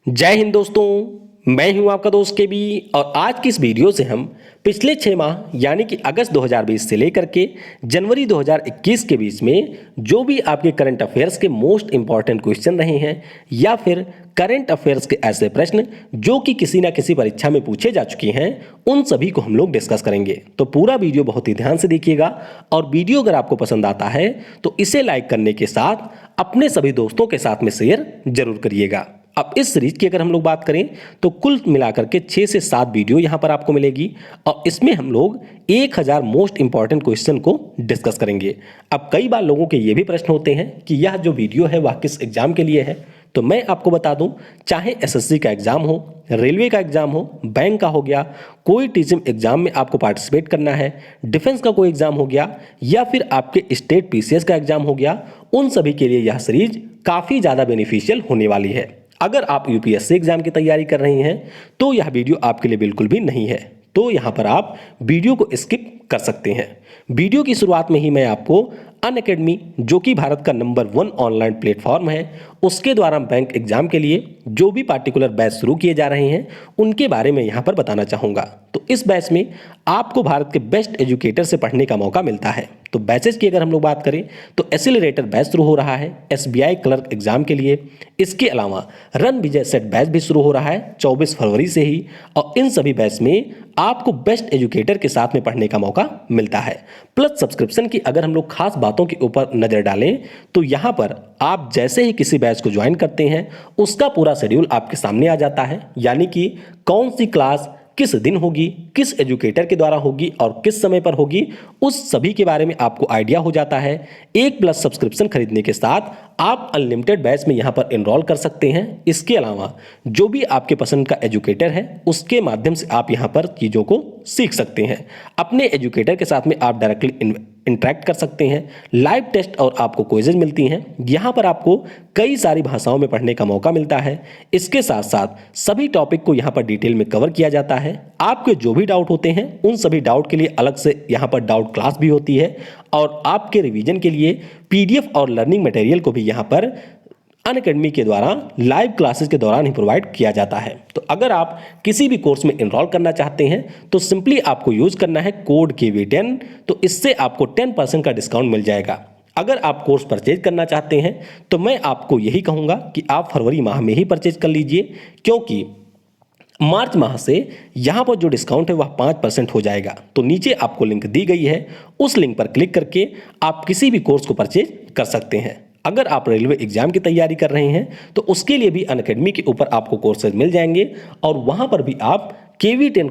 जय हिंद दोस्तों, मैं हूं आपका दोस्त के बी। और आज की इस वीडियो से हम पिछले 6 माह यानी कि अगस्त 2020 से लेकर के जनवरी 2021 के बीच में जो भी आपके करंट अफेयर्स के मोस्ट इंपॉर्टेंट क्वेश्चन रहे हैं या फिर करंट अफेयर्स के ऐसे प्रश्न जो कि किसी ना किसी परीक्षा में पूछे जा चुके हैं, उन सभी को हम लोग डिस्कस करेंगे। तो पूरा वीडियो बहुत ही ध्यान से देखिएगा और वीडियो अगर आपको पसंद आता है तो इसे लाइक करने के साथ अपने सभी दोस्तों के साथ में शेयर जरूर करिएगा। अब इस सीरीज की अगर हम लोग बात करें तो कुल मिलाकर के 6 से 7 वीडियो यहां पर आपको मिलेगी और इसमें हम लोग 1000 मोस्ट इंपॉर्टेंट क्वेश्चन को डिस्कस करेंगे। अब कई बार लोगों के ये भी प्रश्न होते हैं कि यह जो वीडियो है वह किस एग्जाम के लिए है, तो मैं आपको बता दूं, चाहे एसएससी का एग्जाम हो, रेलवे का एग्जाम हो, बैंक का हो गया, कोई टीचिंग एग्जाम में आपको पार्टिसिपेट करना है, डिफेंस का कोई एग्जाम हो गया या फिर आपके स्टेट पीसीएस का एग्जाम हो गया, उन सभी के लिए यह सीरीज काफी ज्यादा बेनिफिशियल होने वाली है। अगर आप यूपीएससी एग्जाम की तैयारी कर रहे हैं तो यह वीडियो आपके लिए बिल्कुल भी नहीं है, तो यहां पर आप वीडियो को स्किप कर सकते हैं। वीडियो की शुरुआत में ही मैं आपको अनअकैडमी, जो कि भारत का नंबर 1 ऑनलाइन प्लेटफॉर्म है, उसके द्वारा बैंक एग्जाम के लिए जो भी पार्टिकुलर बैच शुरू किए जा रहे हैं उनके बारे में यहां पर बताना चाहूंगा। तो इस बैच में आपको भारत के बेस्ट एजुकेटर से पढ़ने का मौका मिलता है। तो बैचेज की अगर हम लोग बात करें तो एक्सीलरेटर बैच शुरू हो रहा है एसबीआई क्लर्क एग्जाम के लिए। इसके अलावा रन विजय सेट बैच भी शुरू हो रहा है 24 फरवरी से ही, और इन सभी बैच में आपको बेस्ट एजुकेटर के साथ में पढ़ने का मौका मिलता है। प्लस सब्सक्रिप्शन की अगर हम लोग खास बातों के ऊपर नजर डालें तो यहां पर आप जैसे ही किसी बैच को ज्वाइन करते हैं उसका पूरा शेड्यूल आपके सामने आ जाता है, यानी कि कौन सी क्लास किस दिन होगी, किस एजुकेटर के द्वारा होगी और किस समय पर होगी, उस सभी के बारे में आपको आइडिया हो जाता है। 1+ सब्सक्रिप्शन खरीदने के साथ आप अनलिमिटेड बैच में यहां पर एनरोल कर सकते हैं। इसके अलावा जो भी आपके पसंद का एजुकेटर है उसके माध्यम से आप यहां पर चीजों को सीख सकते हैं। अपने एजुकेटर के साथ में आप डायरेक्टली इंटरेक्ट कर सकते हैं। लाइव टेस्ट और आपको क्विजेज मिलती हैं। यहां पर आपको कई सारी भाषाओं में पढ़ने का मौका मिलता है। इसके साथ साथ सभी टॉपिक को यहां पर डिटेल में कवर किया जाता है। आपके जो भी डाउट होते हैं उन सभी डाउट के लिए अलग से यहां पर डाउट क्लास भी होती है और आपके रिवीजन के लिए पीडीएफ और लर्निंग मटेरियल को भी यहां पर अनअकैडमी के द्वारा लाइव क्लासेस के दौरान ही प्रोवाइड किया जाता है। तो अगर आप किसी भी कोर्स में एनरोल करना चाहते हैं तो सिंपली आपको यूज करना है कोड KV10, तो इससे आपको 10% का डिस्काउंट मिल जाएगा। अगर आप कोर्स परचेज करना चाहते हैं तो मैं आपको यही कहूंगा कि आप फरवरी माह में ही परचेज कर लीजिए, क्योंकि मार्च माह से यहां पर जो डिस्काउंट है वह 5% हो जाएगा। तो नीचे आपको लिंक दी गई है, उस लिंक पर क्लिक करके आप किसी भी कोर्स को परचेज कर सकते हैं। अगर आप रेलवे एग्जाम की तैयारी कर रहे हैं तो उसके लिए भी अनअकैडमी के ऊपर आपको कोर्सेज मिल जाएंगे और वहां पर भी आप KV10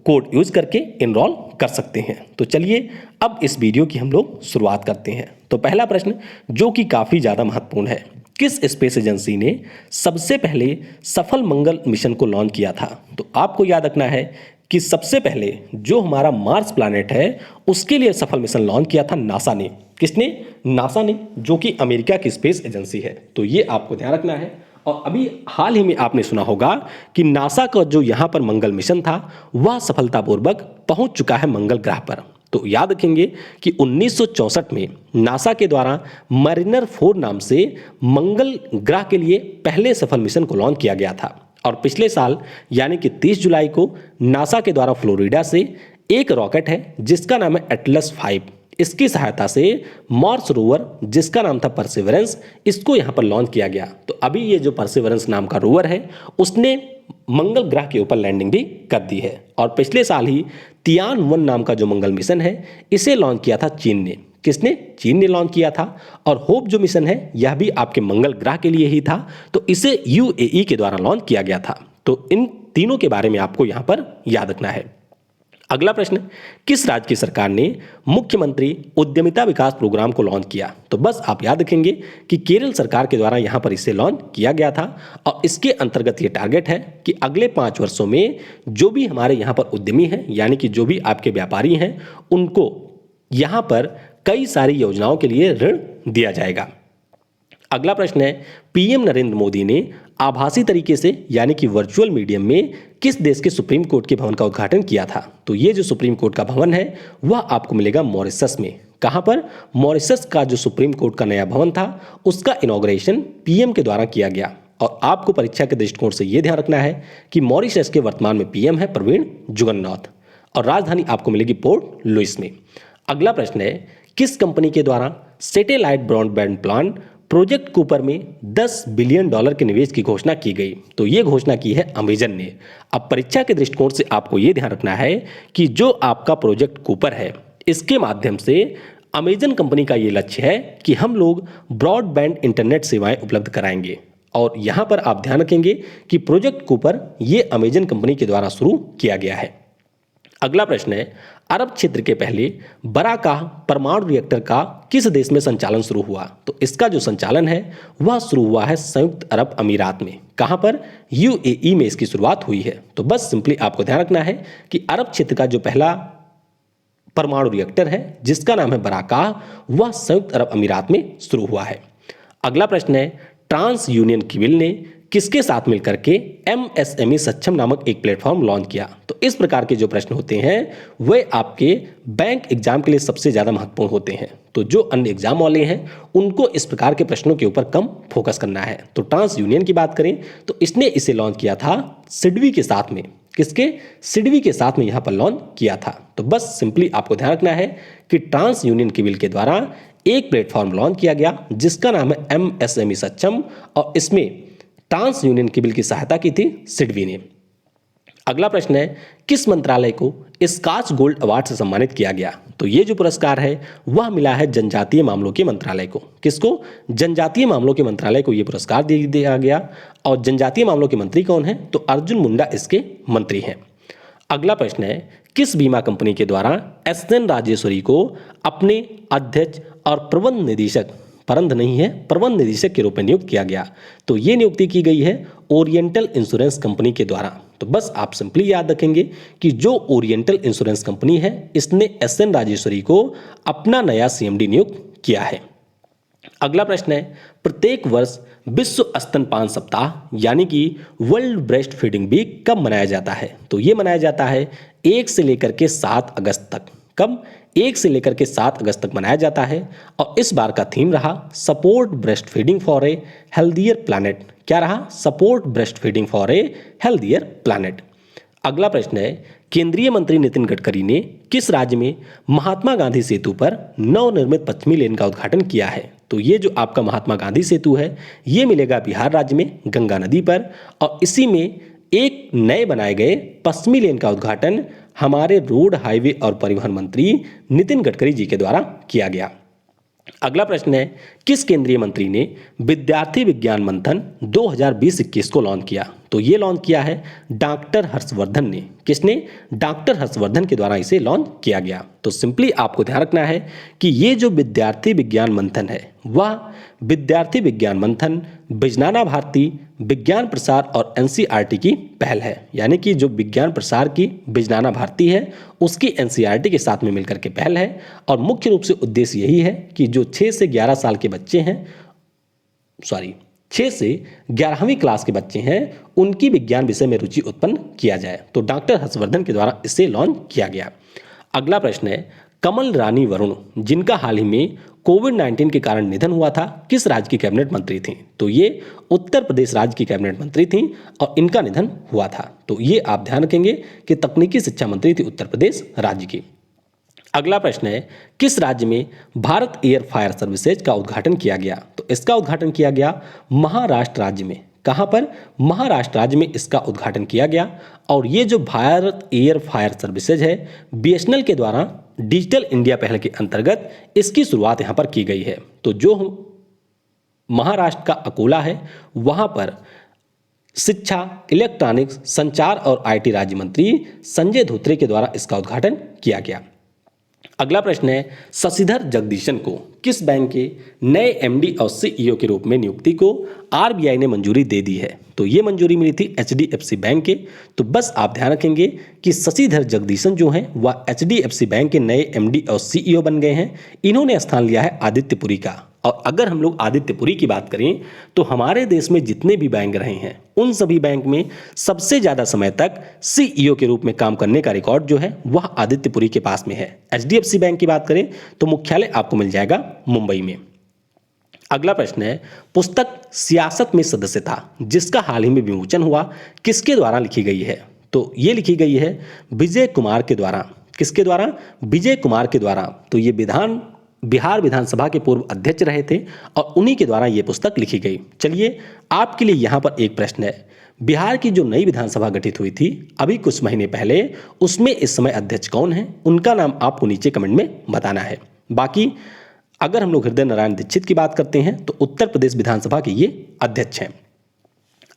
कोड यूज करके एनरोल कर सकते हैं। तो चलिए अब इस वीडियो की हम लोग शुरुआत करते हैं। तो पहला प्रश्न जो कि काफी ज्यादा महत्वपूर्ण है, किस स्पेस एजेंसी ने सबसे पहले सफल मंगल मिशन को लॉन्च किया था? तो आपको याद रखना है कि सबसे पहले जो हमारा मार्स प्लैनेट है उसके लिए सफल मिशन लॉन्च किया था नासा ने। किसने? नासा ने, जो कि अमेरिका की स्पेस एजेंसी है। तो ये आपको ध्यान रखना है। और अभी हाल ही में आपने सुना होगा कि नासा का जो यहां पर मंगल मिशन था वह सफलतापूर्वक पहुंच चुका है मंगल ग्रह पर। तो याद रखेंगे कि 1964 में नासा के द्वारा मरीनर 4 नाम से मंगल ग्रह के लिए पहले सफल मिशन को लॉन्च किया गया था। और पिछले साल यानी कि 30 जुलाई को नासा के द्वारा फ्लोरिडा से एक रॉकेट है जिसका नाम है एटलस 5, इसकी सहायता से मार्स रोवर जिसका नाम था परसिवरेंस, इसको यहां पर लॉन्च किया गया। तो अभी ये जो परसिवरेंस नाम का रोवर है उसने मंगल ग्रह के ऊपर लैंडिंग भी कर दी है। और पिछले साल ही तियान-1 नाम का जो मंगल मिशन है इसे लॉन्च किया था चीन ने। किसने? चीन ने लॉन्च किया था। और होप जो मिशन है यह भी आपके मंगल ग्रह के लिए ही था, तो इसे UAE के द्वारा लॉन्च किया गया था। तो इन तीनों के बारे में आपको यहां पर याद रखना है। अगला प्रश्न, किस राज्य की सरकार ने मुख्यमंत्री उद्यमिता विकास प्रोग्राम को लॉन्च किया? तो बस आप याद रखेंगे कि केरल सरकार के द्वारा यहां पर इसे लॉन्च किया गया था। और इसके अंतर्गत ये टारगेट है कि अगले 5 वर्षों में जो भी हमारे यहां पर उद्यमी हैं, यानी कि जो भी आपके व्यापारी हैं, उनको यहां पर कई सारी योजनाओं के लिए ऋण दिया जाएगा। अगला प्रश्न है, पीएम नरेंद्र मोदी ने आभासी तरीके से यानी कि वर्चुअल मीडियम में किस देश के सुप्रीम कोर्ट के भवन का उद्घाटन किया था? तो ये जो सुप्रीम कोर्ट का भवन है वह आपको मिलेगा मॉरिशस में। कहां पर? मॉरिशस का जो सुप्रीम कोर्ट का नया भवन था उसका इनॉग्रेशन पीएम के द्वारा किया गया। और आपको परीक्षा के दृष्टिकोण से यह ध्यान रखना है कि मॉरिशस के वर्तमान में पीएम है प्रवीण जुगन्नौथ और राजधानी आपको मिलेगी पोर्ट लुइस में। अगला प्रश्न है, किस कंपनी के द्वारा satellite broadband plan project Cooper में $10 बिलियन के निवेश की घोषणा की गई? तो ये घोषणा की है अमेजन ने। अब परीक्षा के दृष्टिकोण से आपको ये ध्यान रखना है कि जो आपका प्रोजेक्ट कूपर है, इसके माध्यम से अमेजन कंपनी का ये लक्ष्य है कि हम लोग ब्रॉडबैंड इंटरनेट सेवाएं उपलब्ध कराएंगे। और यहाँ पर आप ध्यान रखेंगे कि प्रोजेक्ट कूपर ये अमेजन कंपनी के द्वारा शुरू किया गया है। अगला प्रश्न है, अरब क्षेत्र के पहले बराकाह परमाणु रिएक्टर का किस देश में संचालन शुरू हुआ? तो इसका जो संचालन है वह शुरू हुआ है संयुक्त अरब अमीरात में। कहां पर? यूएई में इसकी शुरुआत हुई है। तो बस सिंपली आपको ध्यान रखना है कि अरब क्षेत्र का जो पहला परमाणु रिएक्टर है जिसका नाम है बराकाह, वह संयुक्त अरब अमीरात में शुरू हुआ है। अगला प्रश्न है, ट्रांस यूनियन केबल ने किसके साथ मिलकर के MSME सक्षम नामक एक प्लेटफॉर्म लॉन्च किया? तो इस प्रकार के जो प्रश्न होते हैं वे आपके बैंक एग्जाम के लिए सबसे ज्यादा महत्वपूर्ण होते हैं। तो जो अन्य एग्जाम वाले हैं उनको इस प्रकार के प्रश्नों के ऊपर कम फोकस करना है। तो ट्रांस यूनियन की बात करें तो इसने इसे लॉन्च किया था सिडवी के साथ में। किसके? सिडवी के साथ में यहां पर लॉन्च किया था। तो बस सिंपली आपको ध्यान रखना है कि ट्रांस यूनियन केबल के द्वारा एक प्लेटफॉर्म लॉन्च किया गया जिसका नाम है MSME सक्षम और इसमें ट्रांस यूनियन केबल की सहायता की थी सिडवी ने। अगला प्रश्न है, किस मंत्रालय को स्कॉच गोल्ड अवार्ड से सम्मानित किया गया? तो ये जो पुरस्कार है वह मिला है जनजातीय मामलों के मंत्रालय को। किसको? जनजातीय मामलों के मंत्रालय को यह पुरस्कार दिया गया। और जनजातीय मामलों के मंत्री कौन है? तो अर्जुन मुंडा इसके मंत्री हैं। अगला प्रश्न है, किस बीमा कंपनी के द्वारा SN राजेश्वरी को अपने अध्यक्ष और प्रबंध निदेशक के रूप में नियुक्त किया गया? तो ये नियुक्ति की गई है ओरिएंटल इंश्योरेंस कंपनी के द्वारा। तो बस आप सिंपली याद रखेंगे कि जो ओरिएंटल इंश्योरेंस कंपनी है इसने SN राजेश्वरी को अपना नया CMD नियुक्त किया है। अगला प्रश्न है, प्रत्येक वर्ष विश्व स्तनपान सप्ताह यानी कि वर्ल्ड ब्रेस्ट फीडिंग वीक कब मनाया जाता है? तो ये मनाया जाता है 1 से लेकर के 7 अगस्त तक। कब? 1 से लेकर के 7 अगस्त तक मनाया जाता है। और इस बार का थीम रहा support breast feeding for a healthier planet. क्या रहा? Support breast feeding for a healthier planet. अगला प्रश्न है, केंद्रीय मंत्री नितिन गडकरी ने किस राज्य में महात्मा गांधी सेतु पर नवनिर्मित पश्चिमी लेन का उद्घाटन किया है? तो ये जो आपका महात्मा गांधी सेतु है ये मिलेगा बिहार राज्य में गंगा नदी पर। और इसी में एक नए बनाए गए पश्चिमी लेन का उद्घाटन हमारे रोड हाईवे और परिवहन मंत्री नितिन गडकरी जी के द्वारा किया गया। अगला प्रश्न है, किस केंद्रीय मंत्री ने विद्यार्थी विज्ञान मंथन 2020-21 को लॉन्च किया? तो ये लॉन्च किया है डॉक्टर हर्षवर्धन ने। किसने? डॉक्टर हर्षवर्धन के द्वारा इसे लॉन्च किया गया। तो सिंपली आपको ध्यान रखना है कि ये जो विद्यार्थी विज्ञान मंथन है वह विद्यार्थी विज्ञान मंथन विजनाना भारती विज्ञान प्रसार और NCERT की पहल है। यानी कि जो विज्ञान प्रसार की विजनाना भारती है उसकी NCERT के साथ में मिलकर के पहल है। और मुख्य रूप से उद्देश्य यही है कि जो 6 से 11 साल के बच्चे हैं 6 से 11वीं क्लास के बच्चे हैं उनकी विज्ञान विषय में रुचि उत्पन्न किया जाए। तो डॉक्टर हर्षवर्धन के द्वारा इसे लॉन्च किया गया। अगला प्रश्न है, कमल रानी वरुण जिनका हाल ही में कोविड-19 के कारण निधन हुआ था किस राज्य की कैबिनेट मंत्री थी? तो ये उत्तर प्रदेश राज्य की कैबिनेट मंत्री थी और इनका निधन हुआ था। तो ये आप ध्यान रखेंगे कि तकनीकी शिक्षा मंत्री थी उत्तर प्रदेश राज्य की। अगला प्रश्न है, किस राज्य में भारत एयर फायर सर्विसेज का उद्घाटन किया गया? तो इसका उद्घाटन किया गया महाराष्ट्र राज्य में। कहां पर? महाराष्ट्र राज्य में इसका उद्घाटन किया गया। और ये जो भारत एयर फायर सर्विसेज है BSNL के द्वारा डिजिटल इंडिया पहल के अंतर्गत इसकी शुरुआत यहां पर की गई है। तो जो महाराष्ट्र का अकोला है वहां पर शिक्षा, इलेक्ट्रॉनिक्स, संचार और IT राज्य मंत्री संजय धोत्रे के द्वारा इसका उद्घाटन किया गया। अगला प्रश्न है, शशिधर जगदीशन को किस बैंक के नए MD और CEO के रूप में नियुक्ति को RBI ने मंजूरी दे दी है? तो ये मंजूरी मिली थी HDFC बैंक के। तो बस आप ध्यान रखेंगे कि शशिधर जगदीशन जो हैं वह HDFC बैंक के नए MD और CEO बन गए हैं। इन्होंने स्थान लिया है आदित्य पुरी का। और अगर हम लोग आदित्य पुरी की बात करें तो हमारे देश में जितने भी बैंक रहे हैं उन सभी बैंक में सबसे ज्यादा समय तक CEO के रूप में काम करने का रिकॉर्ड जो है वह आदित्य पुरी के पास में है। HDFC बैंक की बात करें तो मुख्यालय आपको मिल जाएगा मुंबई में। अगला प्रश्न है, पुस्तक सियासत में सदस्यता जिसका हाल ही में विमोचन हुआ किसके द्वारा लिखी गई है? तो ये लिखी गई है विजय कुमार के द्वारा। किसके द्वारा? विजय कुमार के द्वारा। तो ये बिहार विधानसभा के पूर्व अध्यक्ष रहे थे और उन्हीं के द्वारा ये पुस्तक लिखी गई। चलिए, आपके लिए यहाँ पर एक प्रश्न है, बिहार की जो नई विधानसभा गठित हुई थी अभी कुछ महीने पहले, उसमें इस समय अध्यक्ष कौन है? उनका नाम आपको नीचे कमेंट में बताना है। बाकी अगर हम लोग हृदय नारायण दीक्षित की बात करते हैं तो उत्तर प्रदेश विधानसभा के ये अध्यक्ष हैं।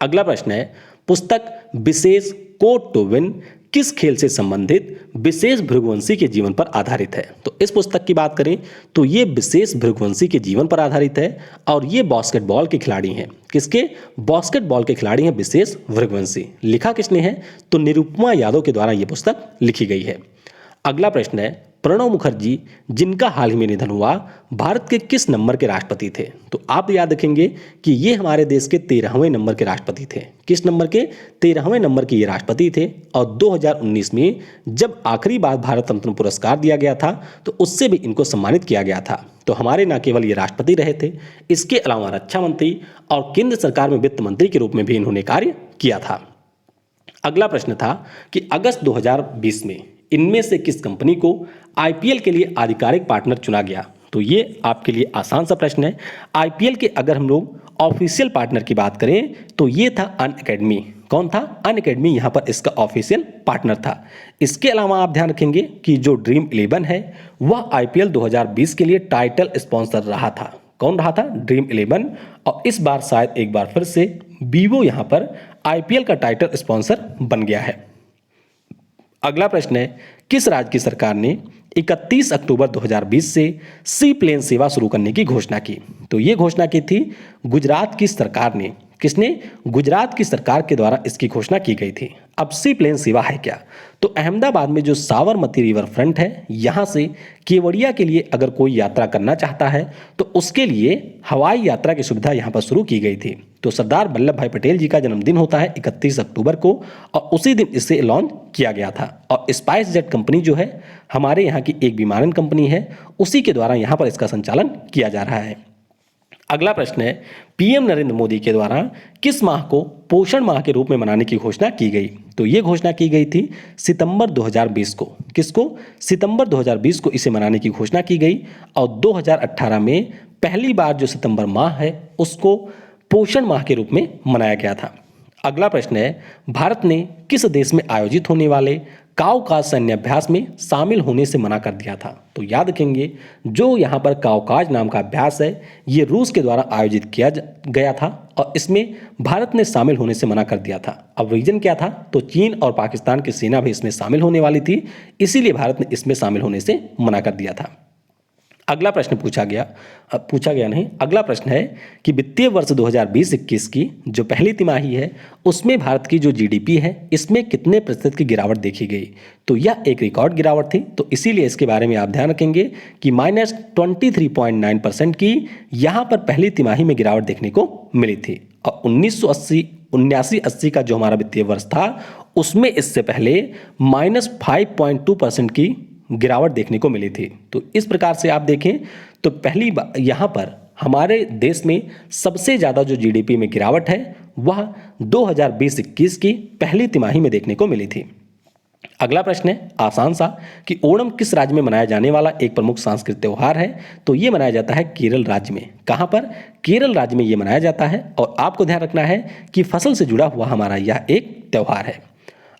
अगला प्रश्न है, पुस्तक विशेष कोड टू विन किस खेल से संबंधित विशेष भृगुवंशी के जीवन पर आधारित है? तो इस पुस्तक की बात करें तो ये विशेष भृगुवंशी के जीवन पर आधारित है और ये बास्केटबॉल के खिलाड़ी हैं। किसके? बास्केटबॉल के खिलाड़ी हैं विशेष भृगुवंशी। लिखा किसने है? तो निरुपमा यादव के द्वारा ये पुस्तक लिखी गई है। अगला प्रश्न है, प्रणब मुखर्जी जिनका हाल ही में निधन हुआ भारत के किस नंबर के राष्ट्रपति थे? तो आप याद रखेंगे कि ये हमारे देश के 13वें नंबर के राष्ट्रपति थे। किस नंबर के? 13वें नंबर के ये राष्ट्रपति थे और 2019 में जब आखिरी बार भारत रत्न पुरस्कार दिया गया था तो उससे भी इनको सम्मानित किया गया था। तो हमारे न केवल ये राष्ट्रपति रहे थे, इसके अलावा रक्षा मंत्री और केंद्र सरकार में वित्त मंत्री के रूप में भी इन्होंने कार्य किया था। अगला प्रश्न था कि अगस्त 2020 में इनमें से किस कंपनी को आईपीएल के लिए आधिकारिक पार्टनर चुना गया? तो ये आपके लिए आसान सा प्रश्न है। आईपीएल के अगर हम लोग ऑफिशियल पार्टनर की बात करें तो ये था अनअकैडमी। कौन था? अनअकैडमी यहाँ पर इसका ऑफिशियल पार्टनर था। इसके अलावा आप ध्यान रखेंगे कि जो ड्रीम 11 है वह आईपीएल 2020 के लिए टाइटल स्पॉन्सर रहा था। कौन रहा था? ड्रीम 11। और इस बार शायद एक बार फिर से वीवो यहाँ पर आईपीएल का टाइटल स्पॉन्सर बन गया है। अगला प्रश्न है, किस राज्य की सरकार ने 31 अक्टूबर 2020 से सी प्लेन सेवा शुरू करने की घोषणा की? तो ये घोषणा की थी गुजरात की सरकार ने। किसने? गुजरात की सरकार के द्वारा इसकी घोषणा की गई थी। अब सी प्लेन सेवा है क्या? तो अहमदाबाद में जो साबरमती रिवर फ्रंट है यहाँ से केवड़िया के लिए अगर कोई यात्रा करना चाहता है तो उसके लिए हवाई यात्रा की सुविधा यहाँ पर शुरू की गई थी। तो सरदार वल्लभ भाई पटेल जी का जन्मदिन होता है 31 अक्टूबर को और उसी दिन इसे लॉन्च किया गया था। और स्पाइस जेट कंपनी जो है हमारे यहाँ की एक विमानन कंपनी है, उसी के द्वारा यहाँ पर इसका संचालन किया जा रहा है। अगला प्रश्न है, पीएम नरेंद्र मोदी के द्वारा किस माह को पोषण माह के रूप में मनाने की घोषणा की गई? तो ये घोषणा की गई थी सितंबर 2020 को। किसको? सितंबर 2020 को इसे मनाने की घोषणा की गई और 2018 में पहली बार जो सितंबर माह है उसको पोषण माह के रूप में मनाया गया था। अगला प्रश्न है, भारत ने किस देश में आयोजित होने वाले काउकाज सैन्य अभ्यास में शामिल होने से मना कर दिया था? तो याद रखेंगे जो यहाँ पर काउकाज नाम का अभ्यास है ये रूस के द्वारा आयोजित किया गया था और इसमें भारत ने शामिल होने से मना कर दिया था। अब रीजन क्या था? तो चीन और पाकिस्तान की सेना भी इसमें शामिल होने वाली थी, इसीलिए भारत ने इसमें शामिल होने से मना कर दिया था। अगला प्रश्न अगला प्रश्न है कि वित्तीय वर्ष 2020-21 की जो पहली तिमाही है उसमें भारत की जो जीडीपी है इसमें कितने प्रतिशत की गिरावट देखी गई? तो यह एक रिकॉर्ड गिरावट थी, तो इसीलिए इसके बारे में आप ध्यान रखेंगे कि -23.9% की यहाँ पर पहली तिमाही में गिरावट देखने को मिली थी। और 1979-80 का जो हमारा वित्तीय वर्ष था उसमें इससे पहले -5.2% की गिरावट देखने को मिली थी। तो इस प्रकार से आप देखें तो पहली बार यहाँ पर हमारे देश में सबसे ज़्यादा जो जीडीपी में गिरावट है वह 2020-21 की पहली तिमाही में देखने को मिली थी। अगला प्रश्न है आसान सा कि ओणम किस राज्य में मनाया जाने वाला एक प्रमुख सांस्कृतिक त्यौहार है? तो ये मनाया जाता है केरल राज्य में। कहाँ पर? केरल राज्य में ये मनाया जाता है और आपको ध्यान रखना है कि फसल से जुड़ा हुआ हमारा यह एक त्यौहार है।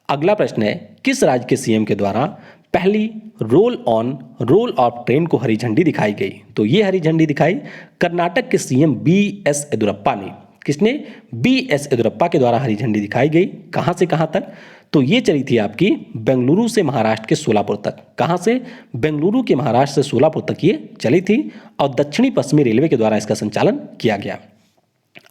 अगला प्रश्न है, किस राज्य के सीएम के द्वारा पहली रोल ऑफ ट्रेन को हरी झंडी दिखाई गई? तो ये हरी झंडी दिखाई कर्नाटक के सीएम बी.एस. येदियुरप्पा ने। किसने? बी.एस. येदियुरप्पा के द्वारा हरी झंडी दिखाई गई। कहां से कहां तक? तो ये चली थी आपकी बेंगलुरु से महाराष्ट्र के सोलापुर तक। कहां से? बेंगलुरु के महाराष्ट्र से सोलापुर तक ये चली थी और दक्षिणी पश्चिमी रेलवे के द्वारा इसका संचालन किया गया।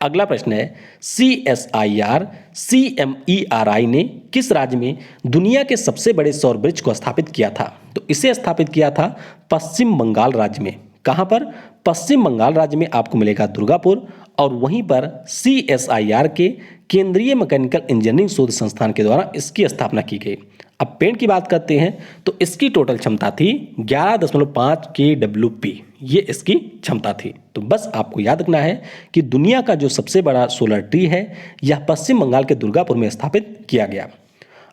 अगला प्रश्न है, CSIR CMERI ने किस राज्य में दुनिया के सबसे बड़े सौर वृक्ष को स्थापित किया था? तो इसे स्थापित किया था पश्चिम बंगाल राज्य में। कहां पर? पश्चिम बंगाल राज्य में आपको मिलेगा दुर्गापुर और वहीं पर CSIR के केंद्रीय मैकेनिकल इंजीनियरिंग शोध संस्थान के द्वारा इसकी स्थापना की गई। अब पेड़ की बात करते हैं तो इसकी टोटल क्षमता थी 11.5 KWP, ये इसकी क्षमता थी। तो बस आपको याद रखना है कि दुनिया का जो सबसे बड़ा सोलर ट्री है यह पश्चिम बंगाल के दुर्गापुर में स्थापित किया गया।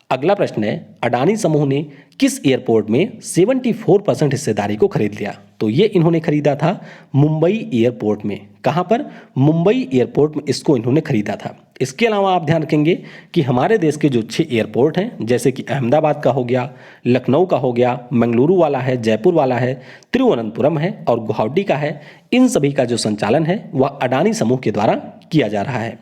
अगला प्रश्न है, अडानी समूह ने किस एयरपोर्ट में 74% हिस्सेदारी को खरीद लिया? तो ये इन्होंने खरीदा था मुंबई एयरपोर्ट में। कहाँ पर? मुंबई एयरपोर्ट में इसको इन्होंने खरीदा था। इसके अलावा आप ध्यान रखेंगे कि हमारे देश के जो 6 एयरपोर्ट हैं, जैसे कि अहमदाबाद का हो गया, लखनऊ का हो गया, मंगलुरु वाला है, जयपुर वाला है, तिरुवनंतपुरम है और गुवाहाटी का है, इन सभी का जो संचालन है वह अडानी समूह के द्वारा किया जा रहा है।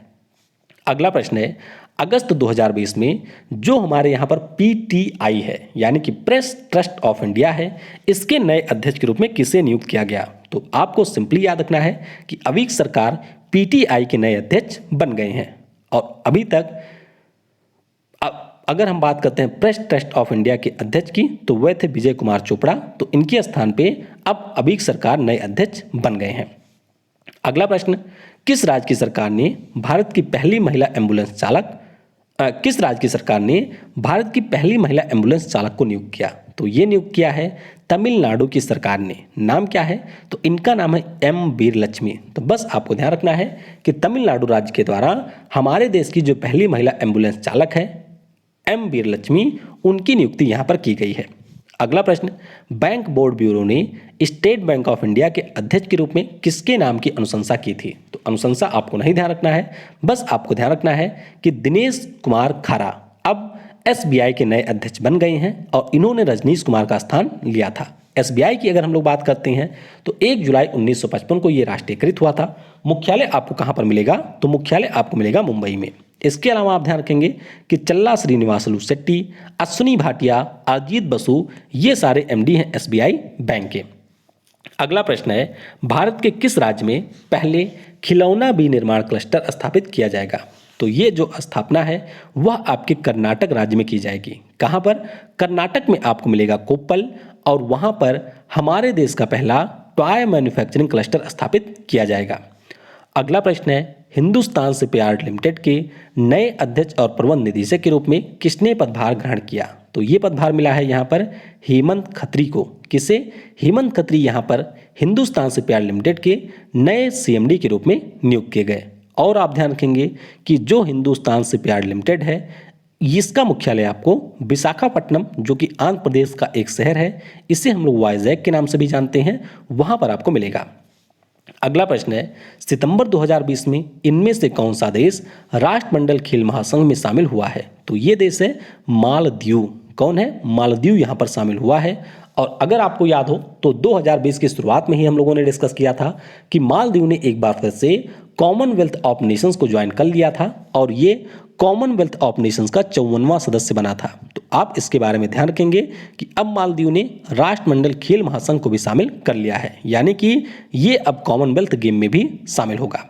अगला प्रश्न है, अगस्त 2020 में जो हमारे यहाँ पर PTI है यानी कि प्रेस ट्रस्ट ऑफ इंडिया है, इसके नए अध्यक्ष के रूप में किसे नियुक्त किया गया? तो आपको सिंपली याद रखना है कि अभी सरकार PTI के नए अध्यक्ष बन गए हैं और अभी तक अगर हम बात करते हैं प्रेस ट्रस्ट ऑफ इंडिया के अध्यक्ष की तो वह थे विजय कुमार चोपड़ा। तो इनके स्थान पे अब अभी सरकार नए अध्यक्ष बन गए हैं। अगला प्रश्न, किस राज्य की सरकार ने भारत की पहली महिला एम्बुलेंस चालक को नियुक्त किया? तो ये नियुक्त किया है तमिलनाडु की सरकार ने। नाम क्या है? तो इनका नाम है M वीरलक्ष्मी। तो बस आपको ध्यान रखना है कि तमिलनाडु राज्य के द्वारा हमारे देश की जो पहली महिला एम्बुलेंस चालक है M वीरलक्ष्मी, उनकी नियुक्ति यहाँ पर की गई है। अगला प्रश्न, बैंक बोर्ड ब्यूरो ने स्टेट बैंक ऑफ इंडिया के अध्यक्ष के रूप में किसके नाम की अनुशंसा की थी? तो अनुशंसा आपको नहीं ध्यान रखना है, बस आपको ध्यान रखना है कि दिनेश कुमार खारा अब SBI के नए अध्यक्ष बन गए हैं और इन्होंने रजनीश कुमार का स्थान लिया था। SBI की अगर हम लोग बात करते हैं तो 1 जुलाई 1955 को ये राष्ट्रीयकृत हुआ था। मुख्यालय आपको कहाँ पर मिलेगा? तो मुख्यालय आपको मिलेगा मुंबई में। इसके अलावा आप ध्यान रखेंगे कि चल्ला श्रीनिवासलू शेट्टी, अश्विनी भाटिया, अजीत बसु, ये सारे MD हैं SBI बैंक के। अगला प्रश्न है, भारत के किस राज्य में पहले खिलौना विनिर्माण क्लस्टर स्थापित किया जाएगा? तो ये जो स्थापना है वह आपके कर्नाटक राज्य में की जाएगी। कहाँ पर? कर्नाटक में आपको मिलेगा कोप्पल और वहाँ पर हमारे देश का पहला टॉय मैन्युफैक्चरिंग क्लस्टर स्थापित किया जाएगा। अगला प्रश्न है, हिंदुस्तान शिपयार्ड लिमिटेड के नए अध्यक्ष और प्रबंध निदेशक के रूप में किसने पदभार ग्रहण किया? तो ये पदभार मिला है यहाँ पर हेमंत खत्री को। किसे? हेमंत खत्री यहाँ पर हिंदुस्तान शिपयार्ड लिमिटेड के नए CMD के रूप में नियुक्त किए गए। और आप ध्यान रखेंगे कि जो हिंदुस्तान शिपयार्ड लिमिटेड है इसका मुख्यालय आपको विशाखापट्टनम, जो कि आंध्र प्रदेश का एक शहर है, इसे हम लोग वाइजैक के नाम से भी जानते हैं, वहाँ पर आपको मिलेगा। अगला प्रश्न है, सितंबर 2020 में इनमें से कौन सा देश राष्ट्रमंडल खेल महासंघ में शामिल हुआ है? तो ये देश है मालदीव। कौन है? मालदीव यहाँ पर शामिल हुआ है। और अगर आपको याद हो तो 2020 की शुरुआत में ही हम लोगों ने डिस्कस किया था कि मालदीव ने एक बार फिर से कॉमनवेल्थ ऑफ नेशंस को ज्वाइन कर लिया था और ये कॉमनवेल्थ ऑफ नेशंस का 54वां सदस्य बना था। तो आप इसके बारे में ध्यान रखेंगे कि अब मालदीव ने राष्ट्रमंडल खेल महासंघ को भी शामिल कर लिया है, यानी कि ये अब कॉमनवेल्थ गेम में भी शामिल होगा।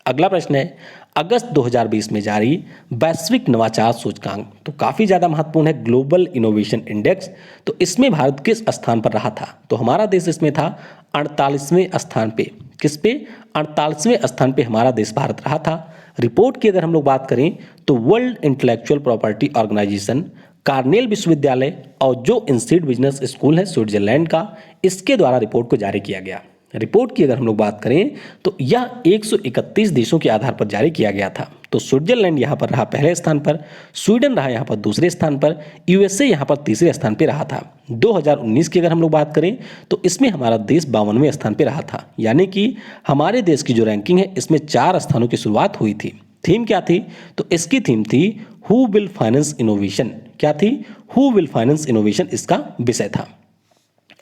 अगला प्रश्न है, अगस्त 2020 में जारी वैश्विक नवाचार सूचकांक तो काफ़ी ज़्यादा महत्वपूर्ण है, ग्लोबल इनोवेशन इंडेक्स। तो इसमें भारत किस स्थान पर रहा था? तो हमारा देश इसमें था 48वें स्थान पे। किस पे? 48वें स्थान पे हमारा देश भारत रहा था। रिपोर्ट की अगर हम लोग बात करें तो world intellectual property organisation, Cornell विश्वविद्यालय और जो इंस्टीट्यूट बिजनेस स्कूल है स्विट्जरलैंड का, इसके द्वारा रिपोर्ट को जारी किया गया। रिपोर्ट की अगर हम लोग बात करें तो यह 131 देशों के आधार पर जारी किया गया था। तो स्विट्जरलैंड यहाँ पर रहा पहले स्थान पर, स्वीडन रहा यहाँ पर दूसरे स्थान पर, USA यहाँ पर तीसरे स्थान पर रहा था। 2019 की अगर हम लोग बात करें तो इसमें हमारा देश 52वें स्थान पर रहा था, यानी कि हमारे देश की जो रैंकिंग है इसमें 4 स्थानों की शुरुआत हुई थी। थीम क्या थी? तो इसकी थीम थी हु विल फाइनेंस इनोवेशन। क्या थी? हु विल फाइनेंस इनोवेशन इसका विषय था।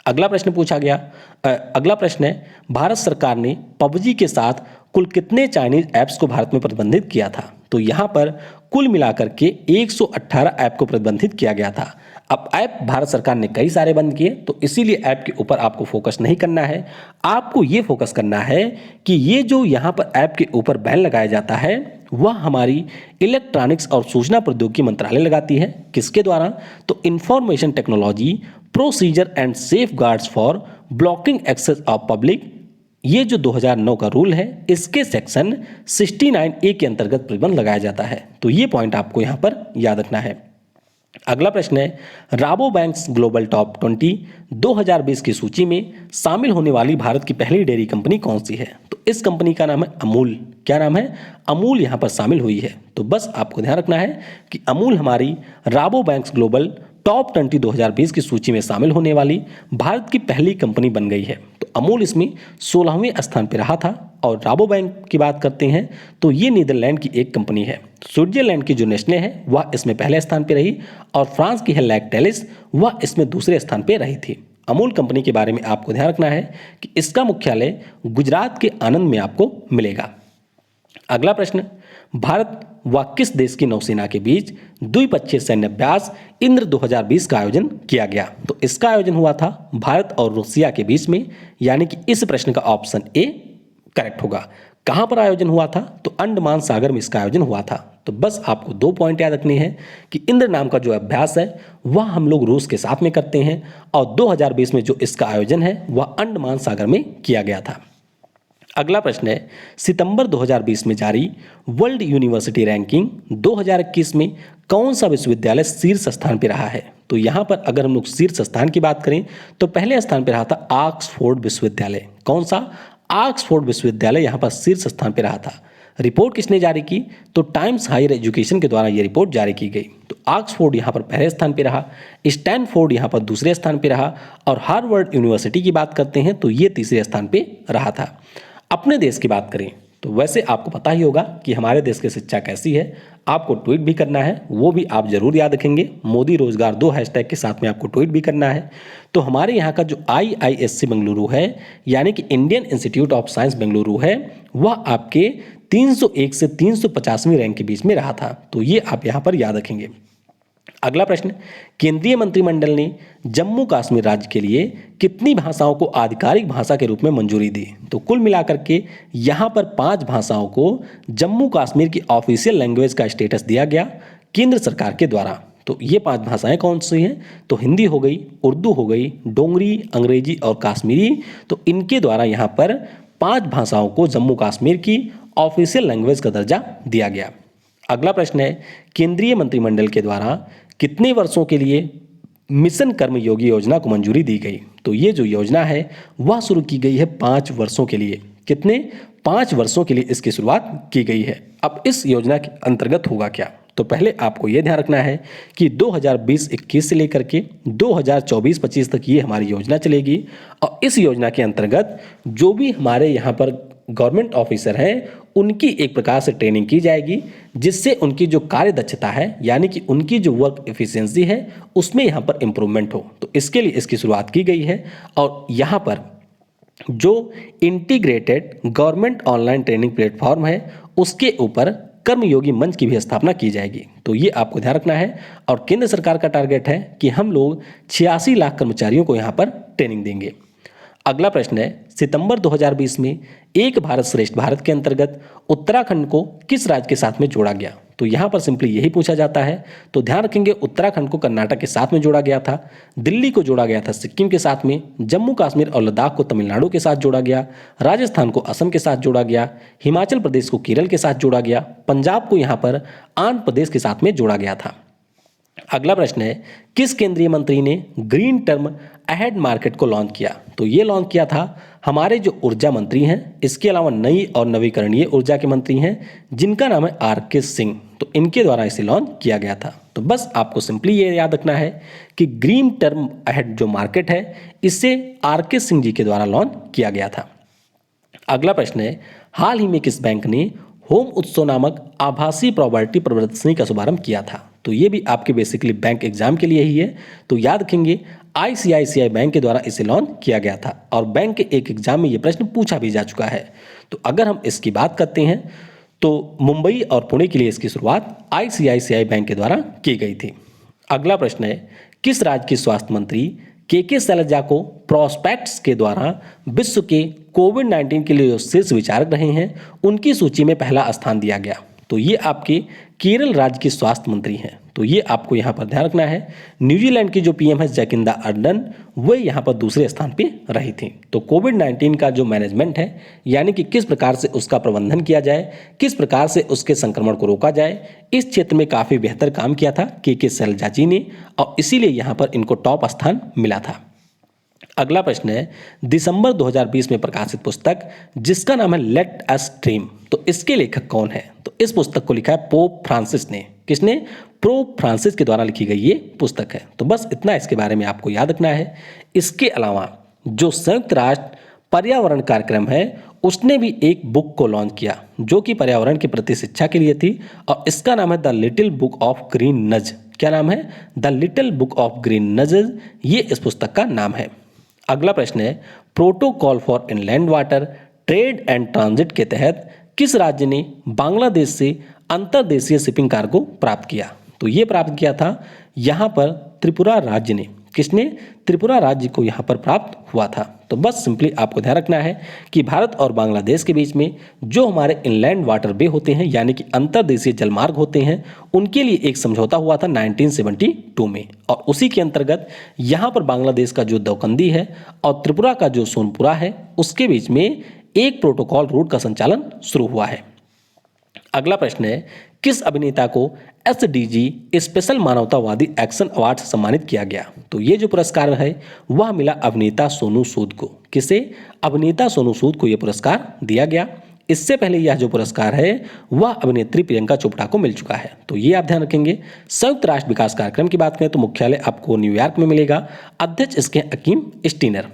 अगला प्रश्न पूछा गया, अगला प्रश्न है, भारत सरकार ने PUBG के साथ कुल कितने चाइनीज ऐप्स को भारत में प्रतिबंधित किया था? तो यहाँ पर कुल मिलाकर के 118 ऐप को प्रतिबंधित किया गया था। अब ऐप भारत सरकार ने कई सारे बंद किए, तो इसीलिए ऐप के ऊपर आपको फोकस नहीं करना है। आपको ये फोकस करना है कि ये जो यहाँ पर ऐप के ऊपर बैन लगाया जाता है वह हमारी इलेक्ट्रॉनिक्स और सूचना प्रौद्योगिकी मंत्रालय लगाती है। किसके द्वारा? तो information technology procedure and safeguards for blocking access of public, ये जो 2009 का रूल है इसके सेक्शन 69A के अंतर्गत प्रतिबंध लगाया जाता है। तो ये पॉइंट आपको यहाँ पर याद रखना है। अगला प्रश्न है, राबो बैंक्स ग्लोबल टॉप 20 2020 की सूची में शामिल होने वाली भारत की पहली डेयरी कंपनी कौन सी है? तो इस कंपनी का नाम है अमूल। क्या नाम है? अमूल यहाँ पर शामिल हुई है। तो बस आपको ध्यान रखना है कि अमूल हमारी राबो बैंक्स ग्लोबल टॉप 20 2020 की सूची में शामिल होने वाली भारत की पहली कंपनी बन गई है। तो अमूल इसमें 16वें स्थान पर रहा था। और राबो बैंक की बात करते हैं तो ये नीदरलैंड की एक कंपनी है। स्विट्जरलैंड की जो नेस्ले है वह इसमें पहले स्थान पर रही और फ्रांस की है लैक्टेलिस, वह इसमें दूसरे स्थान पर रही थी। अमूल कंपनी के बारे में आपको ध्यान रखना है कि इसका मुख्यालय गुजरात के आनंद में आपको मिलेगा। अगला प्रश्न, भारत व किस देश की नौसेना के बीच द्विपक्षीय सैन्य अभ्यास इंद्र 2020 का आयोजन किया गया? तो इसका आयोजन हुआ था भारत और रूसिया के बीच में, यानी कि इस प्रश्न का ऑप्शन ए करेक्ट होगा। कहां पर आयोजन हुआ था? तो अंडमान सागर में इसका आयोजन हुआ था। तो बस आपको 2 पॉइंट याद रखने हैं कि इंद्र नाम का जो अभ्यास है वह हम लोग रूस के साथ में करते हैं और 2020 में जो इसका आयोजन है वह अंडमान सागर में किया गया था। अगला प्रश्न है, सितंबर 2020 में जारी वर्ल्ड यूनिवर्सिटी रैंकिंग 2021 में कौन सा विश्वविद्यालय शीर्ष स्थान पर रहा है? तो यहाँ पर अगर हम लोग शीर्ष स्थान की बात करें तो पहले स्थान पर रहा था ऑक्सफोर्ड विश्वविद्यालय। कौन सा? ऑक्सफोर्ड विश्वविद्यालय यहाँ पर शीर्ष स्थान पर रहा था। रिपोर्ट किसने जारी की? तो टाइम्स हायर एजुकेशन के द्वारा यह रिपोर्ट जारी की गई। तो ऑक्सफोर्ड यहाँ पर पहले स्थान पर रहा, स्टैनफोर्ड यहाँ पर दूसरे स्थान पर रहा और हार्वर्ड यूनिवर्सिटी की बात करते हैं तो ये तीसरे स्थान पर रहा था। अपने देश की बात करें तो वैसे आपको पता ही होगा कि हमारे देश की शिक्षा कैसी है। आपको ट्वीट भी करना है, वो भी आप जरूर याद रखेंगे, मोदी रोजगार 2 हैशटैग के साथ में आपको ट्वीट भी करना है। तो हमारे यहाँ का जो IISc बेंगलुरु है, यानी कि Indian institute of science Bengaluru है, वह आपके 301 से 350वीं रैंक के बीच में रहा था। तो ये आप यहाँ पर याद रखेंगे। अगला प्रश्न, केंद्रीय मंत्रिमंडल ने जम्मू कश्मीर राज्य के लिए कितनी भाषाओं को आधिकारिक भाषा के रूप में मंजूरी दी? तो कुल मिलाकर के यहाँ पर 5 भाषाओं को जम्मू कश्मीर की ऑफिशियल लैंग्वेज का स्टेटस दिया गया केंद्र सरकार के द्वारा। तो ये 5 भाषाएं कौन सी हैं? तो हिंदी हो गई, उर्दू हो गई, डोगरी, अंग्रेजी और कश्मीरी। तो इनके द्वारा यहाँ पर 5 भाषाओं को जम्मू कश्मीर की ऑफिशियल लैंग्वेज का दर्जा दिया गया। अगला प्रश्न है, केंद्रीय मंत्रिमंडल के द्वारा कितने वर्षों के लिए मिशन कर्मयोगी योजना को मंजूरी दी गई? तो ये जो योजना है वह शुरू की गई है 5 वर्षों के लिए। कितने? 5 वर्षों के लिए इसकी शुरुआत की गई है। अब इस योजना के अंतर्गत होगा क्या? तो पहले आपको यह ध्यान रखना है कि 2020-21 से लेकर के 2024-25 तक ये हमारी योजना चलेगी और इस योजना के अंतर्गत जो भी हमारे यहाँ पर गवर्नमेंट ऑफिसर हैं उनकी एक प्रकार से ट्रेनिंग की जाएगी, जिससे उनकी जो कार्य दक्षता है यानी कि उनकी जो वर्क एफिशिएंसी है उसमें यहाँ पर इम्प्रूवमेंट हो। तो इसके लिए इसकी शुरुआत की गई है और यहाँ पर जो integrated government online training platform है उसके ऊपर कर्मयोगी मंच की भी स्थापना की जाएगी। तो ये आपको ध्यान रखना है और केंद्र सरकार का टारगेट है कि हम लोग 86 लाख कर्मचारियों को यहाँ पर ट्रेनिंग देंगे। अगला प्रश्न है, सितंबर 2020 में एक भारत श्रेष्ठ भारत के अंतर्गत उत्तराखंड को किस राज्य के साथ में जोड़ा गया? तो यहाँ पर सिंपली यही पूछा जाता है। तो ध्यान रखेंगे, उत्तराखंड को कर्नाटक के साथ में जोड़ा गया था, दिल्ली को जोड़ा गया था सिक्किम के साथ में, जम्मू कश्मीर और लद्दाख को तमिलनाडु के साथ जोड़ा गया, राजस्थान को असम के साथ जोड़ा गया, हिमाचल प्रदेश को केरल के साथ जोड़ा गया, पंजाब को यहाँ पर आंध्र प्रदेश के साथ में जोड़ा गया था। अगला प्रश्न है, किस केंद्रीय मंत्री ने ग्रीन टर्म अहेड मार्केट को लॉन्च किया? तो ये लॉन्च किया था हमारे जो ऊर्जा मंत्री हैं, इसके अलावा नई और नवीकरणीय ऊर्जा के मंत्री हैं जिनका नाम है RK सिंह। तो इनके द्वारा इसे लॉन्च किया गया था। तो बस आपको सिंपली ये याद रखना है कि ग्रीन टर्म अहेड जो मार्केट है इसे RK सिंह जी के द्वारा लॉन्च किया गया था। अगला प्रश्न है, हाल ही में किस बैंक ने होम उत्सव नामक आभासी प्रॉपर्टी प्रदर्शनी का शुभारंभ किया था? तो ये भी आपके बेसिकली बैंक एग्जाम के लिए ही है। तो याद रखेंगे, ICICI बैंक के द्वारा इसे लॉन्च किया गया था और बैंक के एक एग्जाम में ये प्रश्न पूछा भी जा चुका है। तो अगर हम इसकी बात करते हैं तो मुंबई और पुणे के लिए इसकी शुरुआत ICICI बैंक के द्वारा की गई थी। अगला प्रश्न है, किस राज्य के स्वास्थ्य मंत्री KK शैलजा को प्रोस्पेक्ट्स के द्वारा विश्व के कोविड-19 के लिए जो शीर्ष विचारक रहे हैं उनकी सूची में पहला स्थान दिया गया? तो ये आपके केरल राज्य के स्वास्थ्य मंत्री हैं। तो तो ये आपको यहाँ पर ध्यान रखना है। न्यूजीलैंड की जो पीएम है जैकिंदा अर्डर्न, वो यहाँ पर दूसरे स्थान पे रही थी। तो कोविड-19 का जो मैनेजमेंट है, यानी कि किस प्रकार से उसका प्रबंधन किया जाए, किस प्रकार से उसके संक्रमण को रोका जाए, इस क्षेत्र में काफ़ी बेहतर काम किया था के शैलजा जी ने, और इसीलिए यहाँ पर इनको टॉप स्थान मिला था। अगला प्रश्न है, दिसंबर 2020 में प्रकाशित पुस्तक जिसका नाम है लेट अस ड्रीम, तो इसके लेखक कौन है? तो इस पुस्तक को लिखा है पोप फ्रांसिस ने। किसने? पोप फ्रांसिस के द्वारा लिखी गई ये पुस्तक है। तो बस इतना इसके बारे में आपको याद रखना है। इसके अलावा जो संयुक्त राष्ट्र पर्यावरण कार्यक्रम है, उसने भी एक बुक को लॉन्च किया जो कि पर्यावरण के प्रति शिक्षा के लिए थी, और इसका नाम है the little book of green नज। क्या नाम है? The little book of green नज, ये इस पुस्तक का नाम है। अगला प्रश्न है, protocol for inland water trade and transit के तहत किस राज्य ने बांग्लादेश से अंतर्देशीय शिपिंग कार्गो प्राप्त किया? तो ये प्राप्त किया था यहाँ पर त्रिपुरा राज्य ने। किसने? त्रिपुरा राज्य को यहाँ पर प्राप्त हुआ था। तो बस सिंपली आपको ध्यान रखना है कि भारत और बांग्लादेश के बीच में जो हमारे इनलैंड वाटर वे होते हैं, यानी कि अंतर्देशीय जलमार्ग होते हैं, उनके लिए एक समझौता हुआ था 1972 में, और उसी के अंतर्गत यहाँ पर बांग्लादेश का जो दौकंदी है और त्रिपुरा का जो सोनपुरा है, उसके बीच में एक प्रोटोकॉल रूट का संचालन शुरू हुआ है। अगला प्रश्न है, किस अभिनेता को SDG स्पेशल मानवतावादी एक्शन अवार्ड से सम्मानित किया गया? तो ये जो पुरस्कार है वह मिला अभिनेता सोनू सूद को। किसे? अभिनेता सोनू सूद को यह पुरस्कार दिया गया। इससे पहले यह जो पुरस्कार है वह अभिनेत्री प्रियंका चोपड़ा को मिल चुका है। तो ये आप ध्यान रखेंगे। संयुक्त राष्ट्र विकास कार्यक्रम की बात करें तो मुख्यालय आपको न्यूयॉर्क में मिलेगा। अध्यक्ष इसके अकीम स्टीनर।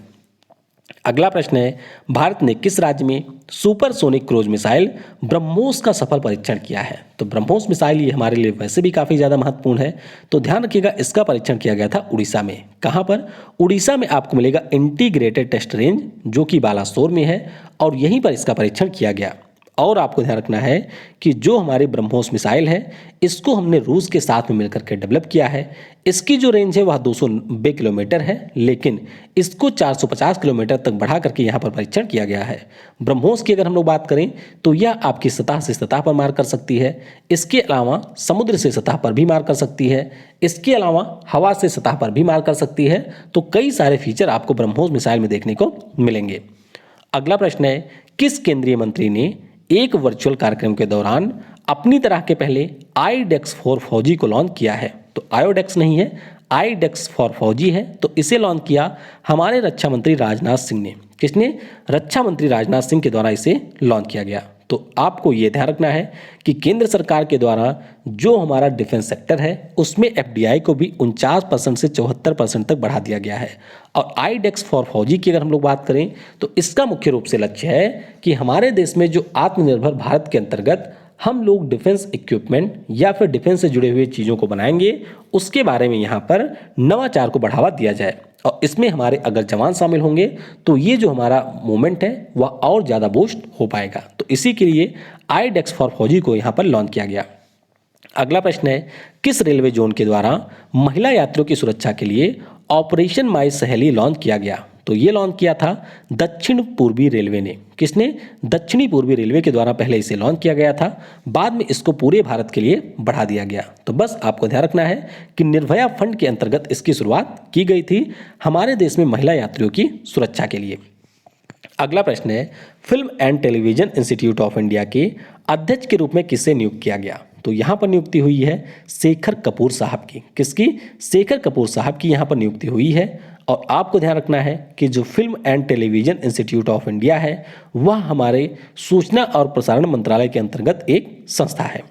अगला प्रश्न है, भारत ने किस राज्य में सुपरसोनिक क्रूज मिसाइल ब्रह्मोस का सफल परीक्षण किया है? तो ब्रह्मोस मिसाइल ये हमारे लिए वैसे भी काफ़ी ज़्यादा महत्वपूर्ण है, तो ध्यान रखिएगा इसका परीक्षण किया गया था उड़ीसा में। कहाँ पर? उड़ीसा में आपको मिलेगा इंटीग्रेटेड टेस्ट रेंज, जो कि बालासोर में है, और यहीं पर इसका परीक्षण किया गया। और आपको ध्यान रखना है कि जो हमारी ब्रह्मोस मिसाइल है, इसको हमने रूस के साथ में मिलकर के डेवलप किया है। इसकी जो रेंज है वह 290 किलोमीटर है, लेकिन इसको 450 किलोमीटर तक बढ़ा करके यहाँ पर परीक्षण किया गया है। ब्रह्मोस की अगर हम लोग बात करें तो यह आपकी सतह से सतह पर मार कर सकती है, इसके अलावा समुद्र से सतह पर भी मार कर सकती है, इसके अलावा हवा से सतह पर भी मार कर सकती है। तो कई सारे फीचर आपको ब्रह्मोस मिसाइल में देखने को मिलेंगे। अगला प्रश्न है, किस केंद्रीय मंत्री ने एक वर्चुअल कार्यक्रम के दौरान अपनी तरह के पहले आईडेक्स फॉर फौजी को लॉन्च किया है? तो आयोडेक्स नहीं है, आईडेक्स फॉर फौजी है। तो इसे लॉन्च किया हमारे रक्षा मंत्री राजनाथ सिंह ने। किसने? रक्षा मंत्री राजनाथ सिंह के द्वारा इसे लॉन्च किया गया। तो आपको ये ध्यान रखना है कि केंद्र सरकार के द्वारा जो हमारा डिफेंस सेक्टर है उसमें FDI को भी 49% से 74% तक बढ़ा दिया गया है। और आईडेक्स फॉर फौजी की अगर हम लोग बात करें तो इसका मुख्य रूप से लक्ष्य है कि हमारे देश में जो आत्मनिर्भर भारत के अंतर्गत हम लोग डिफेंस इक्विपमेंट या फिर डिफेंस से जुड़े हुए चीज़ों को बनाएंगे, उसके बारे में यहाँ पर नवाचार को बढ़ावा दिया जाए। और इसमें हमारे अगर जवान शामिल होंगे तो ये जो हमारा मूवमेंट है वह और ज़्यादा बूस्ट हो पाएगा। तो इसी के लिए आईडेक्स फॉर फौजी को यहाँ पर लॉन्च किया गया। अगला प्रश्न है, किस रेलवे जोन के द्वारा महिला यात्रियों की सुरक्षा के लिए ऑपरेशन माई सहेली लॉन्च किया गया? तो ये लॉन्च किया था दक्षिण पूर्वी रेलवे ने। किसने? दक्षिणी पूर्वी रेलवे के द्वारा पहले इसे लॉन्च किया गया था, बाद में इसको पूरे भारत के लिए बढ़ा दिया गया। तो बस आपको ध्यान रखना है कि निर्भया फंड के अंतर्गत इसकी शुरुआत की गई थी हमारे देश में महिला यात्रियों की सुरक्षा के लिए। अगला प्रश्न है, film and television institute of India के अध्यक्ष के रूप में किसे नियुक्त किया गया? तो यहाँ पर नियुक्ति हुई है शेखर कपूर साहब की। किसकी? शेखर कपूर साहब की यहाँ पर नियुक्ति हुई है। और आपको ध्यान रखना है कि जो film and television institute of India है वह हमारे सूचना और प्रसारण मंत्रालय के अंतर्गत एक संस्था है।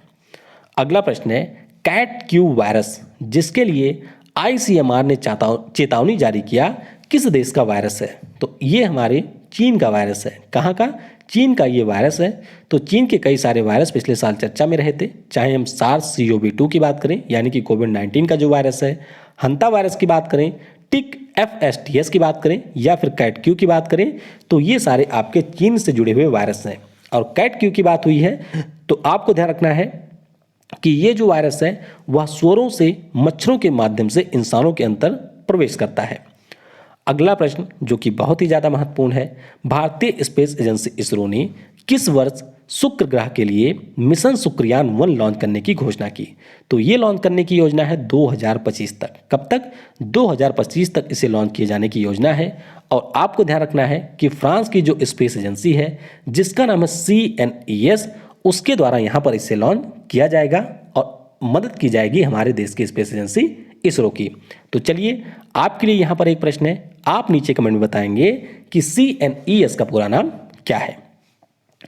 अगला प्रश्न है, कैट क्यू वायरस जिसके लिए ICMR ने चेतावनी जारी किया, किस देश का वायरस है? तो ये हमारे चीन का वायरस है। कहाँ का? चीन का ये वायरस है। तो चीन के कई सारे वायरस पिछले साल चर्चा में रहे थे, चाहे हम SARS-CoV-2 की बात करें यानी कि कोविड-19 का जो वायरस है, हंता वायरस की बात करें, टिक FSTS की बात करें या फिर कैट क्यू की बात करें, तो ये सारे आपके चीन से जुड़े हुए वायरस हैं। और कैट क्यू की बात हुई है तो आपको ध्यान रखना है कि ये जो वायरस है वह स्वरों से मच्छरों के माध्यम से इंसानों के अंदर प्रवेश करता है। अगला प्रश्न जो कि बहुत ही ज़्यादा महत्वपूर्ण है, भारतीय स्पेस एजेंसी इसरो ने किस वर्ष शुक्र ग्रह के लिए मिशन शुक्रयान 1 लॉन्च करने की घोषणा की? तो ये लॉन्च करने की योजना है 2025 तक। कब तक? 2025 तक इसे लॉन्च किए जाने की योजना है। और आपको ध्यान रखना है कि फ्रांस की जो स्पेस एजेंसी है जिसका नाम है CNES, उसके द्वारा यहाँ पर इसे लॉन्च किया जाएगा और मदद की जाएगी हमारे देश की स्पेस एजेंसी इसरो की। तो चलिए आपके लिए यहाँ पर एक प्रश्न है, आप नीचे कमेंट में बताएंगे कि CNES का पूरा नाम क्या है।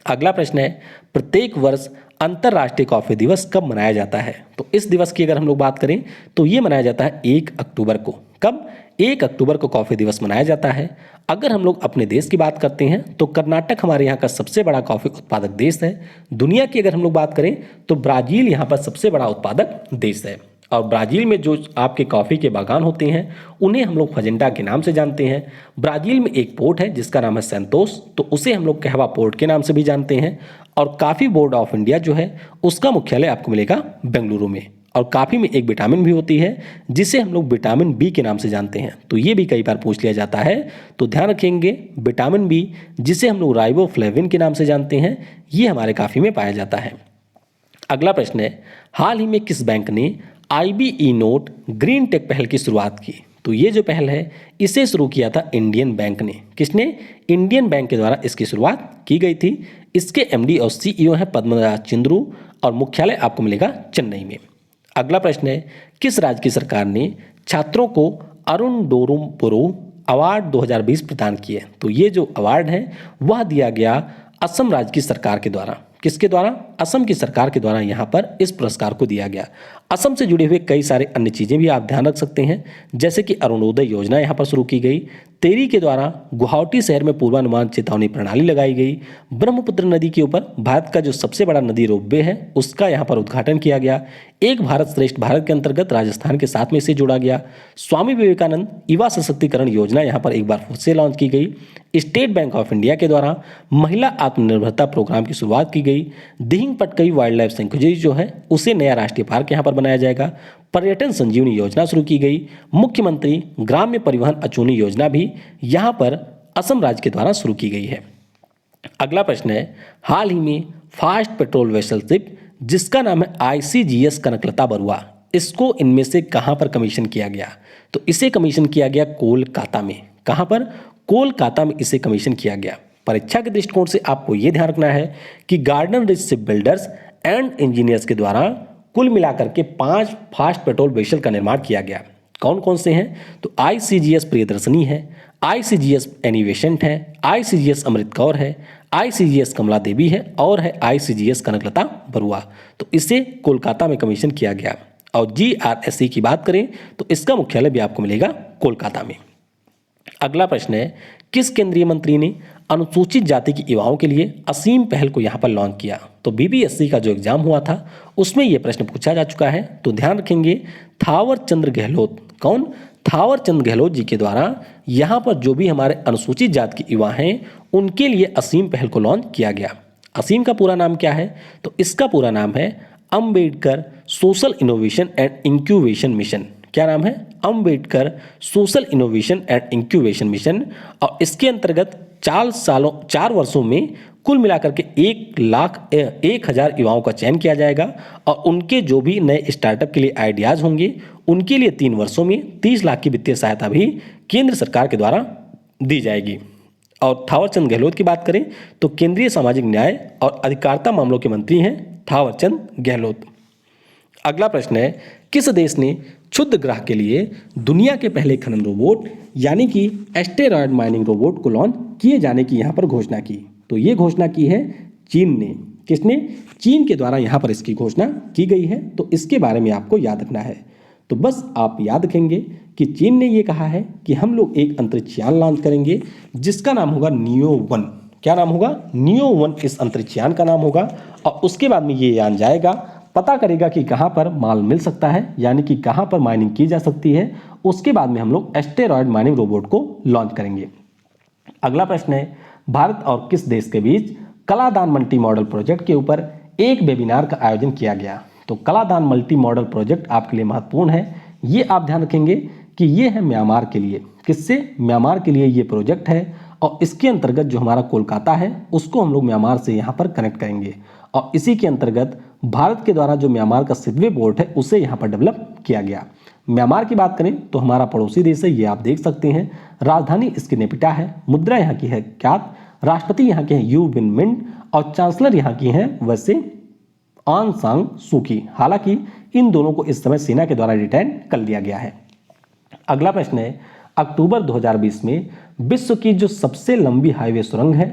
अगला प्रश्न है, प्रत्येक वर्ष अंतर्राष्ट्रीय कॉफी दिवस कब मनाया जाता है? तो इस दिवस की अगर हम लोग बात करें तो ये मनाया जाता है 1 अक्टूबर को। कब? 1 अक्टूबर को कॉफी दिवस मनाया जाता है। अगर हम लोग अपने देश की बात करते हैं तो कर्नाटक हमारे यहाँ का सबसे बड़ा कॉफी उत्पादक देश है। दुनिया की अगर हम लोग बात करें तो ब्राजील यहाँ पर सबसे बड़ा उत्पादक देश है। और ब्राज़ील में जो आपके कॉफ़ी के बागान होते हैं उन्हें हम लोग फजेंटा के नाम से जानते हैं। ब्राज़ील में एक पोर्ट है जिसका नाम है सैंतोस, तो उसे हम लोग कहवा पोर्ट के नाम से भी जानते हैं। और कॉफ़ी बोर्ड ऑफ इंडिया जो है उसका मुख्यालय आपको मिलेगा बेंगलुरु में। और कॉफ़ी में एक विटामिन भी होती है जिसे हम लोग विटामिन बी के नाम से जानते हैं, तो ये भी कई बार पूछ लिया जाता है, तो ध्यान रखेंगे विटामिन बी जिसे हम लोग राइबोफ्लेविन के नाम से जानते हैं, ये हमारे कॉफ़ी में पाया जाता है। अगला प्रश्न है, हाल ही में किस बैंक ने IBE नोट ग्रीन टेक पहल की शुरुआत की? तो ये जो पहल है इसे शुरू किया था इंडियन बैंक ने। किसने? इंडियन बैंक के द्वारा इसकी शुरुआत की गई थी। इसके MD और CEO हैं पद्मराज चिंद्रू और मुख्यालय आपको मिलेगा चेन्नई में। अगला प्रश्न है, किस राज्य की सरकार ने छात्रों को अरुणोदोम्बोरो अवार्ड 2020 प्रदान किए? तो ये जो अवार्ड है वह दिया गया असम राज्य की सरकार के द्वारा। किसके द्वारा? असम की सरकार के द्वारा यहाँ पर इस पुरस्कार को दिया गया। असम से जुड़े हुए कई सारे अन्य चीज़ें भी आप ध्यान रख सकते हैं, जैसे कि अरुणोदय योजना यहाँ पर शुरू की गई, टेरी के द्वारा गुवाहाटी शहर में पूर्वानुमान चेतावनी प्रणाली लगाई गई, ब्रह्मपुत्र नदी के ऊपर भारत का जो सबसे बड़ा नदी रोपवे है उसका यहाँ पर उद्घाटन किया गया, एक भारत श्रेष्ठ भारत के अंतर्गत राजस्थान के साथ में इसे जोड़ा गया, स्वामी विवेकानंद युवा सशक्तिकरण योजना यहाँ पर एक बार फिर से लॉन्च की गई, स्टेट बैंक ऑफ इंडिया के द्वारा महिला आत्मनिर्भरता प्रोग्राम की शुरुआत की गई, Dihing Patkai wild life sanctuary जो है उसे नया राष्ट्रीय पार्क यहाँ पर बनाया जाएगा, पर्यटन संजीवनी योजना शुरू की गई, मुख्यमंत्री ग्राम्य परिवहन अचूनी योजना भी यहाँ पर असम राज्य के द्वारा शुरू की गई है। अगला प्रश्न है, हाल ही में फास्ट पेट्रोल वेसल शिप जिसका नाम है ICGS कनकलता बरुआ, इसको इनमें से कहाँ पर कमीशन किया गया? तो इसे कमीशन किया गया कोलकाता में। कहाँ पर? कोलकाता में इसे कमीशन किया गया। परीक्षा के दृष्टिकोण से आपको यह ध्यान रखना है कि garden rich ship builders and engineers के द्वारा कुल मिलाकर के 5 फास्ट पेट्रोल वेसल का निर्माण किया गया। कौन कौन से हैं? तो ICGS प्रियदर्शनी है, ICGS एनिवेशंट है, ICGS अमृत कौर है, ICGS कमला देवी है और है ICGS कनकलता बरुआ। तो इसे कोलकाता में कमीशन किया गया। और GRSE की बात करें तो इसका मुख्यालय भी आपको मिलेगा कोलकाता में। अगला प्रश्न है, किस केंद्रीय मंत्री ने अनुसूचित जाति की युवाओं के लिए असीम पहल को यहाँ पर लॉन्च किया? तो BPSC का जो एग्जाम हुआ था उसमें यह प्रश्न पूछा जा चुका है, तो ध्यान रखेंगे थावर चंद गहलोत। कौन? थावर चंद गहलोत जी के द्वारा यहाँ पर जो भी हमारे अनुसूचित जाति के युवा हैं उनके लिए असीम पहल को लॉन्च किया गया। असीम का पूरा नाम क्या है? तो इसका पूरा नाम है Ambedkar social innovation and incubation mission. क्या नाम है? Ambedkar social innovation and incubation mission. और इसके अंतर्गत 4 वर्षों में कुल मिलाकर के 1,01,000 युवाओं का चयन किया जाएगा और उनके जो भी नए स्टार्टअप के लिए आइडियाज़ होंगे उनके लिए 3 वर्षों में 30 लाख की वित्तीय सहायता भी केंद्र सरकार के द्वारा दी जाएगी। और थावरचंद गहलोत की बात करें तो केंद्रीय सामाजिक न्याय और अधिकारिता मामलों के मंत्री हैं थावरचंद गहलोत। अगला प्रश्न है, किस देश ने क्षुद्र ग्रह के लिए दुनिया के पहले खनन रोबोट यानी कि एस्टेरॉयड माइनिंग रोबोट को लॉन्च किए जाने की यहाँ पर घोषणा की? तो ये घोषणा की है चीन ने। किसने? चीन के द्वारा यहाँ पर इसकी घोषणा की गई है, तो इसके बारे में आपको याद रखना है। तो बस आप याद रखेंगे कि चीन ने ये कहा है कि हम लोग एक अंतरिक्ष यान लॉन्च करेंगे जिसका नाम होगा नियो-1। क्या नाम होगा? नियो-1 इस अंतरिक्ष यान का नाम होगा। और उसके बाद में ये यान जाएगा, पता करेगा कि कहाँ पर माल मिल सकता है यानी कि कहाँ पर माइनिंग की जा सकती है। उसके बाद में हम लोग एस्टेरॉयड माइनिंग रोबोट को लॉन्च करेंगे। अगला प्रश्न है, भारत और किस देश के बीच कलादान मल्टी मॉडल प्रोजेक्ट के ऊपर एक वेबिनार का आयोजन किया गया? तो कलादान मल्टी मॉडल प्रोजेक्ट आपके लिए महत्वपूर्ण है, ये आप ध्यान रखेंगे कि ये है म्यांमार के लिए। किससे? म्यांमार के लिए ये प्रोजेक्ट है और इसके अंतर्गत जो हमारा कोलकाता है उसको हम लोग म्यांमार से यहाँ पर कनेक्ट करेंगे और इसी के अंतर्गत भारत के द्वारा जो म्यांमार का सिडवे पोर्ट है उसे यहाँ पर डेवलप किया गया। म्यांमार की बात करें तो हमारा पड़ोसी देश है, ये आप देख सकते हैं। राजधानी इसकी नेपिटा है, मुद्रा यहाँ की है क्यात, राष्ट्रपति यहाँ के हैं यू विन मिंट और चांसलर यहाँ की हैं वैसे आंग सान सू की। हालांकि इन दोनों को इस समय सेना के द्वारा रिटायर कर लिया गया है। अगला प्रश्न है, अक्टूबर 2020 में विश्व की जो सबसे लंबी हाईवे सुरंग है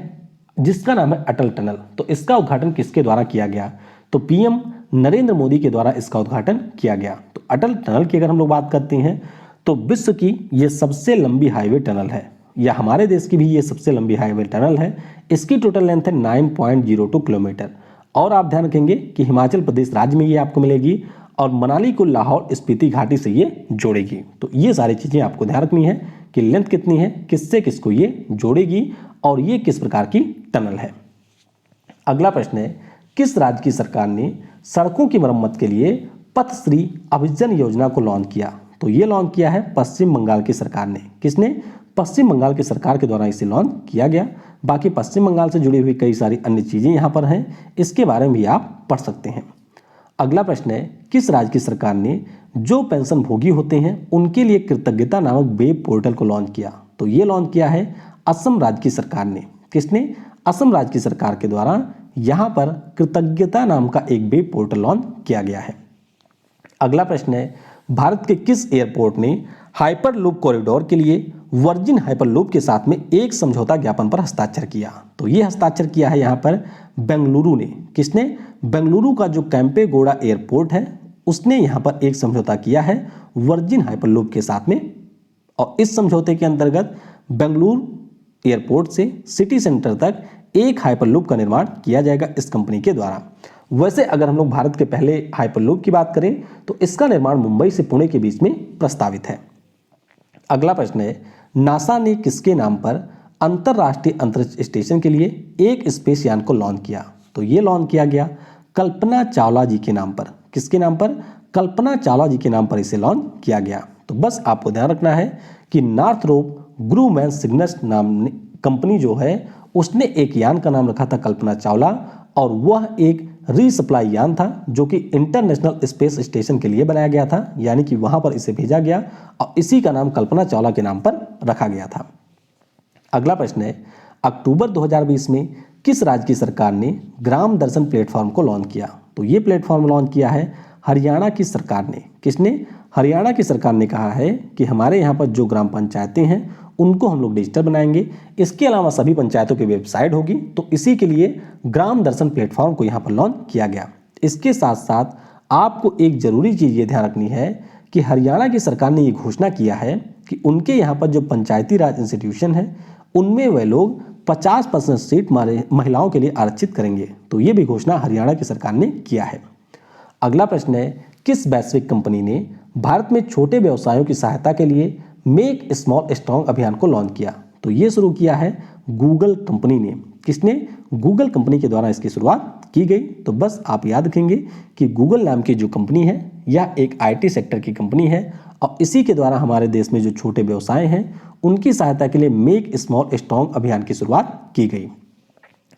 जिसका नाम है अटल टनल, तो इसका उद्घाटन किसके द्वारा किया गया? तो पीएम नरेंद्र मोदी के द्वारा इसका उद्घाटन किया गया। तो अटल टनल की अगर हम लोग बात करते हैं तो विश्व की ये सबसे लंबी हाईवे टनल है, या हमारे देश की भी ये सबसे लंबी हाईवे टनल है। इसकी टोटल लेंथ है 9.02 किलोमीटर और आप ध्यान रखेंगे कि हिमाचल प्रदेश राज्य में ये आपको मिलेगी और मनाली को लाहौर स्पीति घाटी से ये जोड़ेगी। तो ये सारी चीज़ें आपको ध्यान रखनी है कि लेंथ कितनी है, किससे किसको ये जोड़ेगी और ये किस प्रकार की टनल है। अगला प्रश्न है, किस राज्य की सरकार ने सड़कों की मरम्मत के लिए पथश्री अभिजन योजना को लॉन्च किया? तो ये लॉन्च किया है पश्चिम बंगाल की सरकार ने। किसने? पश्चिम बंगाल की सरकार के द्वारा इसे लॉन्च किया गया। बाकी पश्चिम बंगाल से जुड़ी हुई कई सारी अन्य चीज़ें यहाँ पर हैं, इसके बारे में भी आप पढ़ सकते हैं। अगला प्रश्न है, किस राज्य की सरकार ने जो पेंशन भोगी होते हैं उनके लिए कृतज्ञता नामक वेब पोर्टल को लॉन्च किया? तो ये लॉन्च किया है असम राज्य की सरकार ने। किसने? असम राज्य की सरकार के द्वारा यहाँ पर कृतज्ञता नाम का एक वेब पोर्टल लॉन्च किया गया है। अगला प्रश्न है, भारत के किस एयरपोर्ट ने हाइपरलूप कॉरिडोर के लिए वर्जिन हाइपरलूप के साथ में एक समझौता ज्ञापन पर हस्ताक्षर किया? तो ये हस्ताक्षर किया है यहाँ पर बेंगलुरु ने। किसने? बेंगलुरु का जो कैंपेगौड़ा एयरपोर्ट है उसने यहाँ पर एक समझौता किया है वर्जिन हाइपरलूप के साथ में और इस समझौते के अंतर्गत बेंगलुरु एयरपोर्ट से सिटी सेंटर तक एक हाइपरलूप का निर्माण किया जाएगा इस कंपनी के द्वारा। वैसे अगर हम लोग भारत के पहले हाइपरलूप की बात करें तो इसका निर्माण मुंबई से पुणे के बीच में प्रस्तावित है। अगला प्रश्न है, नासा ने किसके नाम पर अंतरराष्ट्रीय अंतरिक्ष स्टेशन के लिए एक स्पेस यान को लॉन्च किया? तो ये लॉन्च किया गया कल्पना चावला जी के नाम पर। किसके नाम पर? कल्पना चावला जी के नाम पर इसे लॉन्च किया गया। तो बस आपको ध्यान रखना है कि नॉर्थरोप ग्रूमैन सिग्नस नाम कंपनी जो है उसने एक यान का नाम रखा था कल्पना चावला और वह एक रीसप्लाई यान था जो कि इंटरनेशनल स्पेस स्टेशन के लिए बनाया गया था, यानी कि वहां पर इसे भेजा गया और इसी का नाम कल्पना चावला के नाम पर रखा गया था। अगला प्रश्न है, अक्टूबर 2020 में किस राज्य की सरकार ने ग्राम दर्शन प्लेटफॉर्म को लॉन्च किया? तो ये प्लेटफॉर्म लॉन्च किया है हरियाणा की सरकार ने। किसने? हरियाणा की सरकार ने कहा है कि हमारे यहाँ पर जो ग्राम पंचायतें हैं उनको हम लोग डिजिटल बनाएंगे, इसके अलावा सभी पंचायतों की वेबसाइट होगी, तो इसी के लिए ग्राम दर्शन प्लेटफॉर्म को यहाँ पर लॉन्च किया गया। इसके साथ साथ आपको एक जरूरी चीज़ ये ध्यान रखनी है कि हरियाणा की सरकार ने ये घोषणा किया है कि उनके यहाँ पर जो पंचायती राज इंस्टीट्यूशन है उनमें वे लोग 50% सीट महिलाओं के लिए आरक्षित करेंगे। तो ये भी घोषणा हरियाणा की सरकार ने किया है। अगला प्रश्न है, किस वैश्विक कंपनी ने भारत में छोटे व्यवसायों की सहायता के लिए मेक स्मॉल स्ट्रॉन्ग अभियान को लॉन्च किया? तो ये शुरू किया है गूगल कंपनी ने। किसने? गूगल कंपनी के द्वारा इसकी शुरुआत की गई। तो बस आप याद रखेंगे कि गूगल नाम की जो कंपनी है यह एक आईटी सेक्टर की कंपनी है और इसी के द्वारा हमारे देश में जो छोटे व्यवसाय हैं उनकी सहायता के लिए मेक स्मॉल स्ट्रॉन्ग अभियान की शुरुआत की गई।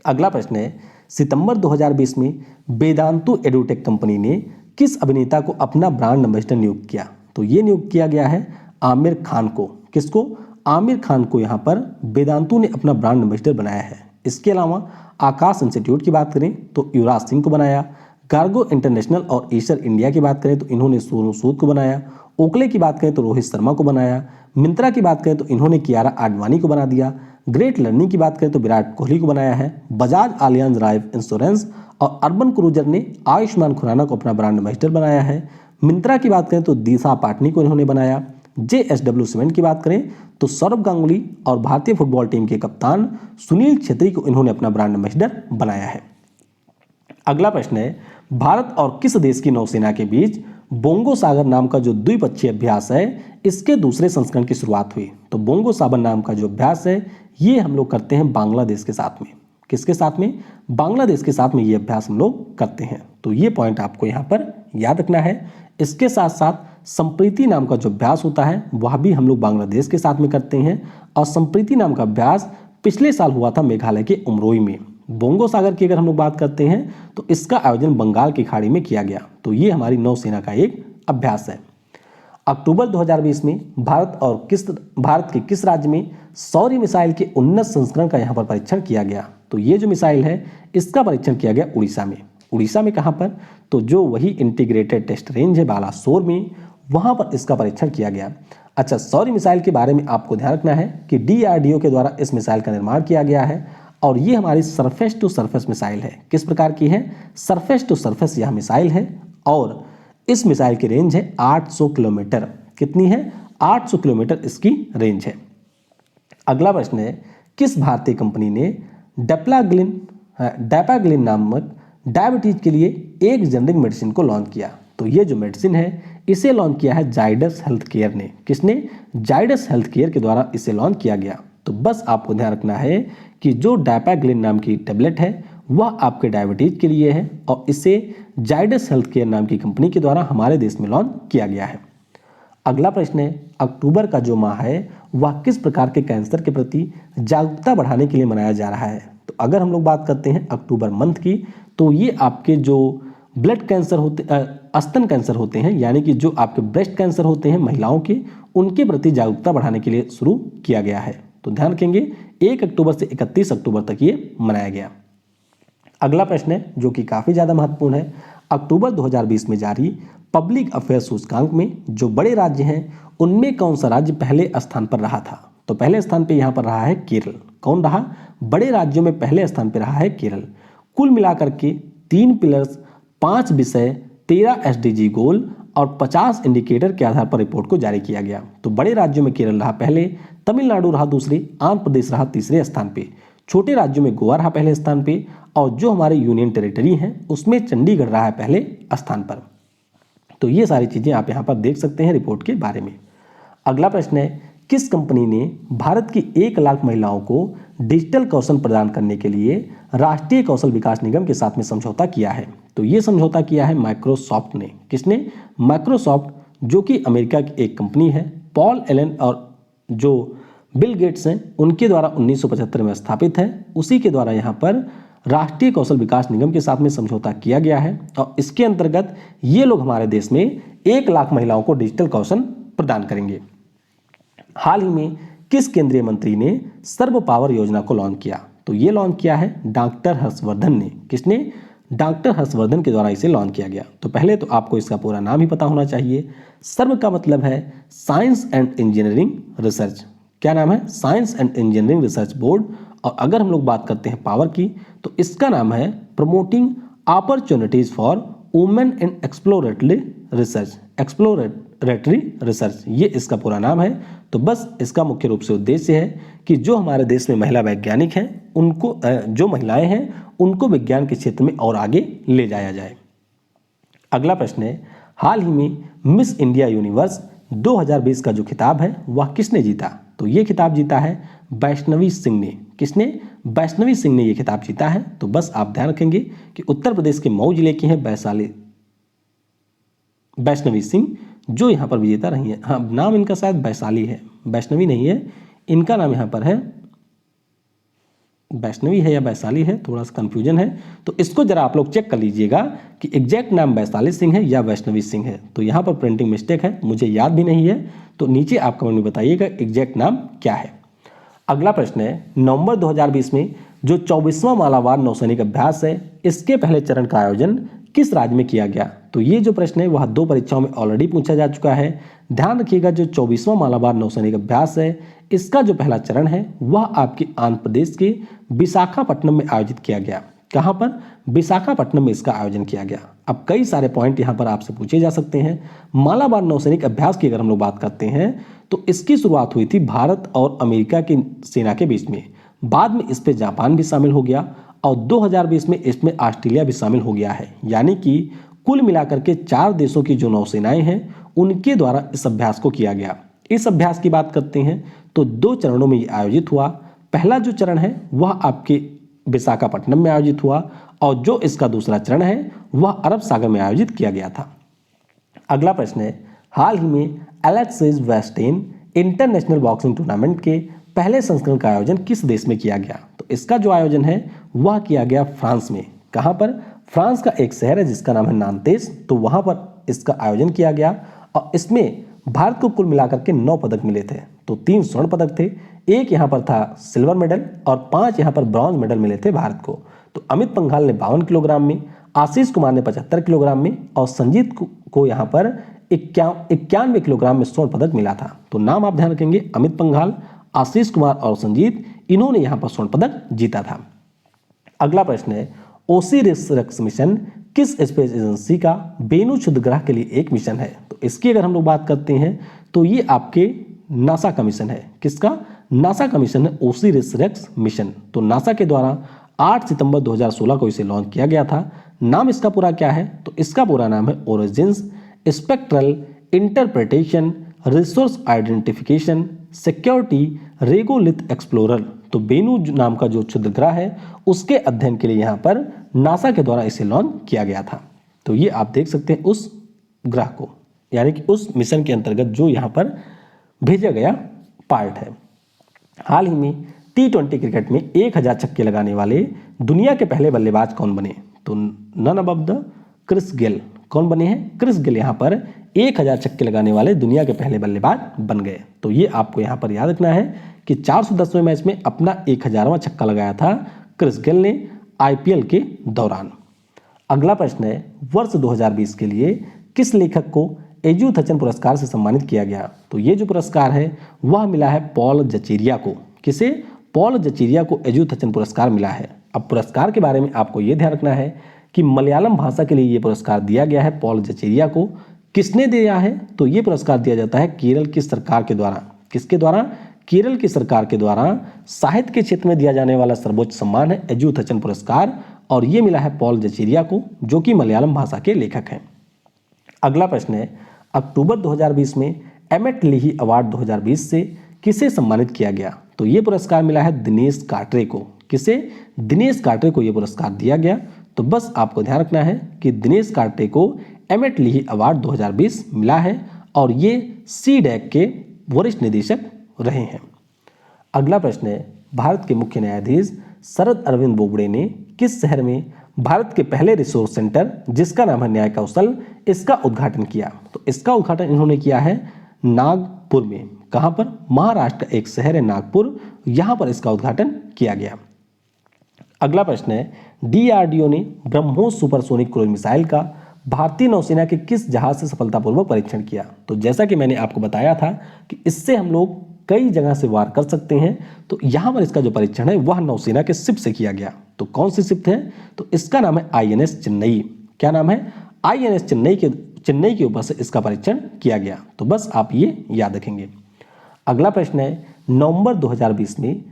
अगला प्रश्न है, सितंबर 2020 में वेदांतु एडुटेक कंपनी ने किस अभिनेता को अपना ब्रांड एम्बेसडर नियुक्त किया? तो ये नियुक्त किया गया है आमिर खान को। किसको? आमिर खान को यहाँ पर वेदांतु ने अपना ब्रांड एम्बेसडर बनाया है। इसके अलावा आकाश इंस्टीट्यूट की बात करें तो युवराज सिंह को बनाया, कार्गो इंटरनेशनल और एसर इंडिया की बात करें तो इन्होंने सोनू सूद को बनाया, ओकले की बात करें तो रोहित शर्मा को बनाया, मिंत्रा की बात करें तो इन्होंने कियारा आडवाणी को बना दिया, ग्रेट लर्निंग की बात करें तो विराट कोहली को बनाया है, बजाज आलियांज लाइफ इंश्योरेंस और अर्बन क्रूजर ने आयुष्मान खुराना को अपना ब्रांड एम्बेसडर बनाया है। मिंत्रा की बात करें तो दिशा पाटनी को इन्होंने बनाया। JSW सीमेंट की बात करें तो सौरभ गांगुली और भारतीय फुटबॉल टीम के कप्तान सुनील छेत्री को इन्होंने अपना ब्रांड एम्बेसडर बनाया है। अगला प्रश्न है, भारत और किस देश की नौसेना के बीच बोंगो सागर नाम का जो द्विपक्षीय अभ्यास है इसके दूसरे संस्करण की शुरुआत हुई? तो बोंगो सागर नाम का जो अभ्यास है ये हम लोग करते हैं बांग्लादेश के साथ में। किसके साथ में? बांग्लादेश के साथ में ये अभ्यास हम लोग करते हैं। तो ये पॉइंट आपको यहाँ पर याद रखना है। इसके साथ साथ संप्रीति नाम का जो अभ्यास होता है वह भी हम लोग बांग्लादेश के साथ में करते हैं, और संप्रीति नाम का अभ्यास पिछले साल हुआ था मेघालय के उमरोई में। बोंगो सागर की अगर हम लोग बात करते हैं तो इसका आयोजन बंगाल की खाड़ी में किया गया। तो ये हमारी नौसेना का एक अभ्यास है। अक्टूबर 2020 में भारत के किस राज्य में सौर्य मिसाइल के उन्नत संस्करण का यहाँ पर परीक्षण किया गया? तो ये जो मिसाइल है इसका परीक्षण किया गया उड़ीसा में। उड़ीसा में कहाँ पर? तो जो वही इंटीग्रेटेड टेस्ट रेंज है बालासोर में, वहाँ पर इसका परीक्षण किया गया। अच्छा, सौर्य मिसाइल के बारे में आपको ध्यान रखना है कि DRDO के द्वारा इस मिसाइल का निर्माण किया गया है, और ये हमारी सरफेस टू सरफेस मिसाइल है। किस प्रकार की है? सरफेस टू सरफेस यह मिसाइल है, और इस मिसाइल की रेंज है 800 किलोमीटर। कितनी है? 800 किलोमीटर इसकी रेंज है। अगला प्रश्न है, किस भारतीय कंपनी ने डैपाग्लिन नामक डायबिटीज के लिए एक जेनरिक मेडिसिन को लॉन्च किया? तो ये जो मेडिसिन है इसे लॉन्च किया है जाइडस हेल्थ केयर ने। किसने? जाइडस हेल्थ केयर के द्वारा इसे लॉन्च किया गया। तो बस आपको ध्यान रखना है कि जो डैपाग्लिन नाम की टेबलेट है वह आपके डायबिटीज के लिए है, और इसे जाइडस हेल्थ केयर नाम की कंपनी के द्वारा हमारे देश में लॉन्च किया गया है। अगला प्रश्न है, अक्टूबर का जो माह है वह किस प्रकार के कैंसर के प्रति जागरूकता बढ़ाने के लिए मनाया जा रहा है? तो अगर हम लोग बात करते हैं अक्टूबर मंथ की, तो ये आपके जो ब्लड कैंसर होते स्तन कैंसर होते हैं, यानी कि जो आपके ब्रेस्ट कैंसर होते हैं महिलाओं के, उनके प्रति जागरूकता बढ़ाने के लिए शुरू किया गया है। तो ध्यान रखेंगे 1 अक्टूबर से 31 अक्टूबर तक ये मनाया गया। अगला प्रश्न है जो कि काफ़ी ज़्यादा महत्वपूर्ण है, अक्टूबर 2020 में जारी पब्लिक अफेयर सूचकांक में जो बड़े राज्य हैं उनमें कौन सा राज्य पहले स्थान पर रहा था? तो पहले स्थान पर यहाँ पर रहा है केरल। कौन रहा? बड़े राज्यों में पहले स्थान पर रहा है केरल। कुल मिलाकर के 3 पिलर्स, 5 विषय, 13 SDG गोल और 50 इंडिकेटर के आधार पर रिपोर्ट को जारी किया गया। तो बड़े राज्यों में केरल रहा पहले, तमिलनाडु रहा दूसरे, आंध्र प्रदेश रहा तीसरे स्थान पे, छोटे राज्यों में गोवा रहा पहले स्थान पे, और जो हमारे यूनियन टेरिटरी हैं उसमें चंडीगढ़ रहा है पहले स्थान पर। तो ये सारी चीज़ें आप यहाँ पर देख सकते हैं रिपोर्ट के बारे में। अगला प्रश्न है, किस कंपनी ने भारत की 1 लाख महिलाओं को डिजिटल कौशल प्रदान करने के लिए राष्ट्रीय कौशल विकास निगम के साथ में समझौता किया है? तो ये समझौता किया है माइक्रोसॉफ्ट ने। किसने? माइक्रोसॉफ्ट, जो कि अमेरिका की एक कंपनी है। पॉल एलन और जो बिल गेट्स हैं उनके द्वारा 1975 में स्थापित है, उसी के द्वारा यहाँ पर राष्ट्रीय कौशल विकास निगम के साथ में समझौता किया गया है, और इसके अंतर्गत ये लोग हमारे देश में 1 लाख महिलाओं को डिजिटल कौशल प्रदान करेंगे। हाल ही में किस केंद्रीय मंत्री ने सर्व पावर योजना को लॉन्च किया? तो ये लॉन्च किया है डॉक्टर हर्षवर्धन ने। किसने? डॉक्टर हर्षवर्धन के द्वारा इसे लॉन्च किया गया। तो पहले तो आपको इसका पूरा नाम ही पता होना चाहिए। सर्व का मतलब है साइंस एंड इंजीनियरिंग रिसर्च। क्या नाम है? Science and engineering research board. और अगर हम लोग बात करते हैं पावर की, तो इसका नाम है promoting opportunities for women in exploratory research, ये इसका पूरा नाम है। तो बस इसका मुख्य रूप से उद्देश्य है कि जो हमारे देश में महिला वैज्ञानिक हैं उनको, जो महिलाएं हैं उनको विज्ञान के क्षेत्र में और आगे ले जाया जाए। अगला प्रश्न है, हाल ही में मिस इंडिया यूनिवर्स 2020 का जो खिताब है वह किसने जीता? तो ये खिताब जीता है वैष्णवी सिंह ने। किसने? वैष्णवी सिंह ने ये खिताब जीता है। तो बस आप ध्यान रखेंगे कि उत्तर प्रदेश के मऊ जिले की हैं वैष्णवी सिंह, जो यहाँ पर विजेता रही है। हाँ, नाम इनका शायद वैशाली है, वैष्णवी नहीं है। इनका नाम यहाँ पर है वैष्णवी है या वैशाली है, थोड़ा सा कंफ्यूजन है। तो इसको जरा आप लोग चेक कर लीजिएगा कि एग्जैक्ट नाम वैशाली सिंह है या वैष्णवी सिंह है। तो यहाँ पर प्रिंटिंग मिस्टेक है, मुझे याद भी नहीं है। तो नीचे आप कमेंट में बताइएगा एग्जैक्ट नाम क्या है। अगला प्रश्न है, नवंबर 2020 में जो 24वां मालाबार नौसैनिक अभ्यास है, इसके पहले चरण का आयोजन किस राज्य में किया गया? तो ये जो प्रश्न है वह 2 परीक्षाओं में ऑलरेडी पूछा जा चुका है। ध्यान रखिएगा, जो 24वां मालाबार नौसैनिक अभ्यास है, इसका जो पहला चरण है वह आपके आंध्र प्रदेश के विशाखापट्टनम में आयोजित किया गया। कहाँ पर? विशाखापट्टनम में इसका आयोजन किया गया। अब कई सारे पॉइंट यहाँ पर आपसे पूछे जा सकते हैं। मालाबार नौसैनिक अभ्यास की अगर हम लोग बात करते हैं तो इसकी शुरुआत हुई थी भारत और अमेरिका की सेना के बीच में। बाद में इस पे जापान भी शामिल हो गया और 2020 में इसमें ऑस्ट्रेलिया भी शामिल हो गया है। यानी कि कुल मिलाकर के 4 देशों की जो नौसेनाएं हैं उनके द्वारा इस अभ्यास को किया गया। इस अभ्यास की बात करते हैं तो 2 चरणों में ये आयोजित हुआ। पहला जो चरण है वह आपके विशाखापट्टनम में आयोजित हुआ और जो इसका दूसरा चरण है वह अरब सागर में आयोजित किया गया था। अगला प्रश्न है, हाल ही में एलेक्सिस वेस्टेन इंटरनेशनल बॉक्सिंग टूर्नामेंट के पहले संस्करण का आयोजन किस देश में किया गया? तो इसका जो आयोजन है वह किया गया फ्रांस में। कहां पर? फ्रांस का एक शहर है जिसका नाम है नांतेस, तो वहां पर इसका आयोजन किया गया और इसमें भारत को कुल मिलाकर के 9 पदक मिले थे। तो 3 स्वर्ण पदक थे, एक यहाँ पर था सिल्वर मेडल और 5 यहाँ पर ब्रॉन्ज मेडल मिले थे भारत को। तो अमित पंघाल ने 52 किलोग्राम में, आशीष कुमार ने 75 किलोग्राम में और संजीत को यहाँ पर 91 किलोग्राम में स्वर्ण पदक मिला था। तो नाम आप ध्यान रखेंगे, अमित पंघाल, आशीष कुमार और संजीत, इन्होंने यहाँ पर स्वर्ण पदक जीता था। अगला प्रश्न है, ओसिरिस मिशन किस स्पेस एजेंसी का बेनू क्षुद्र ग्रह के लिए एक मिशन है? तो इसकी अगर हम लोग बात करते हैं तो ये आपके नासा का मिशन है। किसका? नासा का मिशन है ओसिरिस मिशन। तो नासा के द्वारा 8 सितंबर 2016 को इसे लॉन्च किया गया था। नाम इसका पूरा क्या है? तो इसका पूरा नाम है origins spectral interpretation resource identification security regolith explorer. तो बेनू नाम का जो क्षुद्र ग्रह है उसके अध्ययन के लिए यहाँ पर नासा के द्वारा इसे लॉन्च किया गया था। तो ये आप देख सकते हैं उस ग्रह को, यानी कि उस मिशन के अंतर्गत जो यहाँ पर भेजा गया पार्ट है। हाल ही में T20 क्रिकेट में 1000 छक्के लगाने वाले दुनिया के पहले बल्लेबाज कौन बने? तो none above the Chris Gayle. कौन बने हैं? क्रिस गेल यहाँ पर 1000 छक्के लगाने वाले दुनिया के पहले बल्लेबाज बन गए। तो ये आपको यहाँ पर याद रखना है कि 410वें मैच में अपना 1000वां छक्का लगाया था क्रिस गेल ने IPL के दौरान। अगला प्रश्न है, वर्ष 2020 के लिए किस लेखक को एजुथचन पुरस्कार से सम्मानित किया गया? तो ये जो पुरस्कार है वह मिला है पॉल जचेरिया को। किसे? पॉल जचेरिया को एजुथचन पुरस्कार मिला है। अब पुरस्कार के बारे में आपको ये ध्यान रखना है कि मलयालम भाषा के लिए ये पुरस्कार दिया गया है पॉल जचेरिया को। किसने दिया है? तो ये पुरस्कार दिया जाता है केरल की सरकार के द्वारा। किसके द्वारा? केरल की सरकार के द्वारा साहित्य के क्षेत्र में दिया जाने वाला सर्वोच्च सम्मान है एजुथचन पुरस्कार और ये मिला है पॉल जचेरिया को, जो कि मलयालम भाषा के लेखक हैं। अगला प्रश्न है, अक्टूबर 2020 में एमेट लीही अवार्ड 2020 से किसे सम्मानित किया गया? तो ये पुरस्कार मिला है दिनेश काटरे को। किसे? दिनेश काटरे को ये पुरस्कार दिया गया। तो बस आपको ध्यान रखना है कि दिनेश काटरे को एमेट लीही अवार्ड 2020 मिला है और ये CDAC के वरिष्ठ निदेशक रहे हैं। अगला प्रश्न है, भारत के मुख्य न्यायाधीश शरद अरविंद बोबड़े ने किस शहर में भारत के पहले रिसोर्स सेंटर जिसका नाम है न्याय कौशल, इसका उद्घाटन किया? तो इसका उद्घाटन इन्होंने किया है नागपुर में। कहां पर? महाराष्ट्र का एक शहर है नागपुर, यहां पर इसका उद्घाटन किया गया। अगला प्रश्न है, DRDO ने ब्रह्मोस सुपरसोनिक क्रूज मिसाइल का भारतीय नौसेना के किस जहाज से सफलतापूर्वक परीक्षण किया? तो जैसा कि मैंने आपको बताया था कि इससे हम लोग कई जगह से वार कर सकते हैं, तो यहाँ पर इसका जो परीक्षण है वह नौसेना के शिप से किया गया। तो कौन सी शिप है? तो इसका नाम है INS चेन्नई। क्या नाम है? INS चेन्नई के ऊपर से इसका परीक्षण किया गया। तो बस आप ये याद रखेंगे। अगला प्रश्न है, नवंबर 2020 में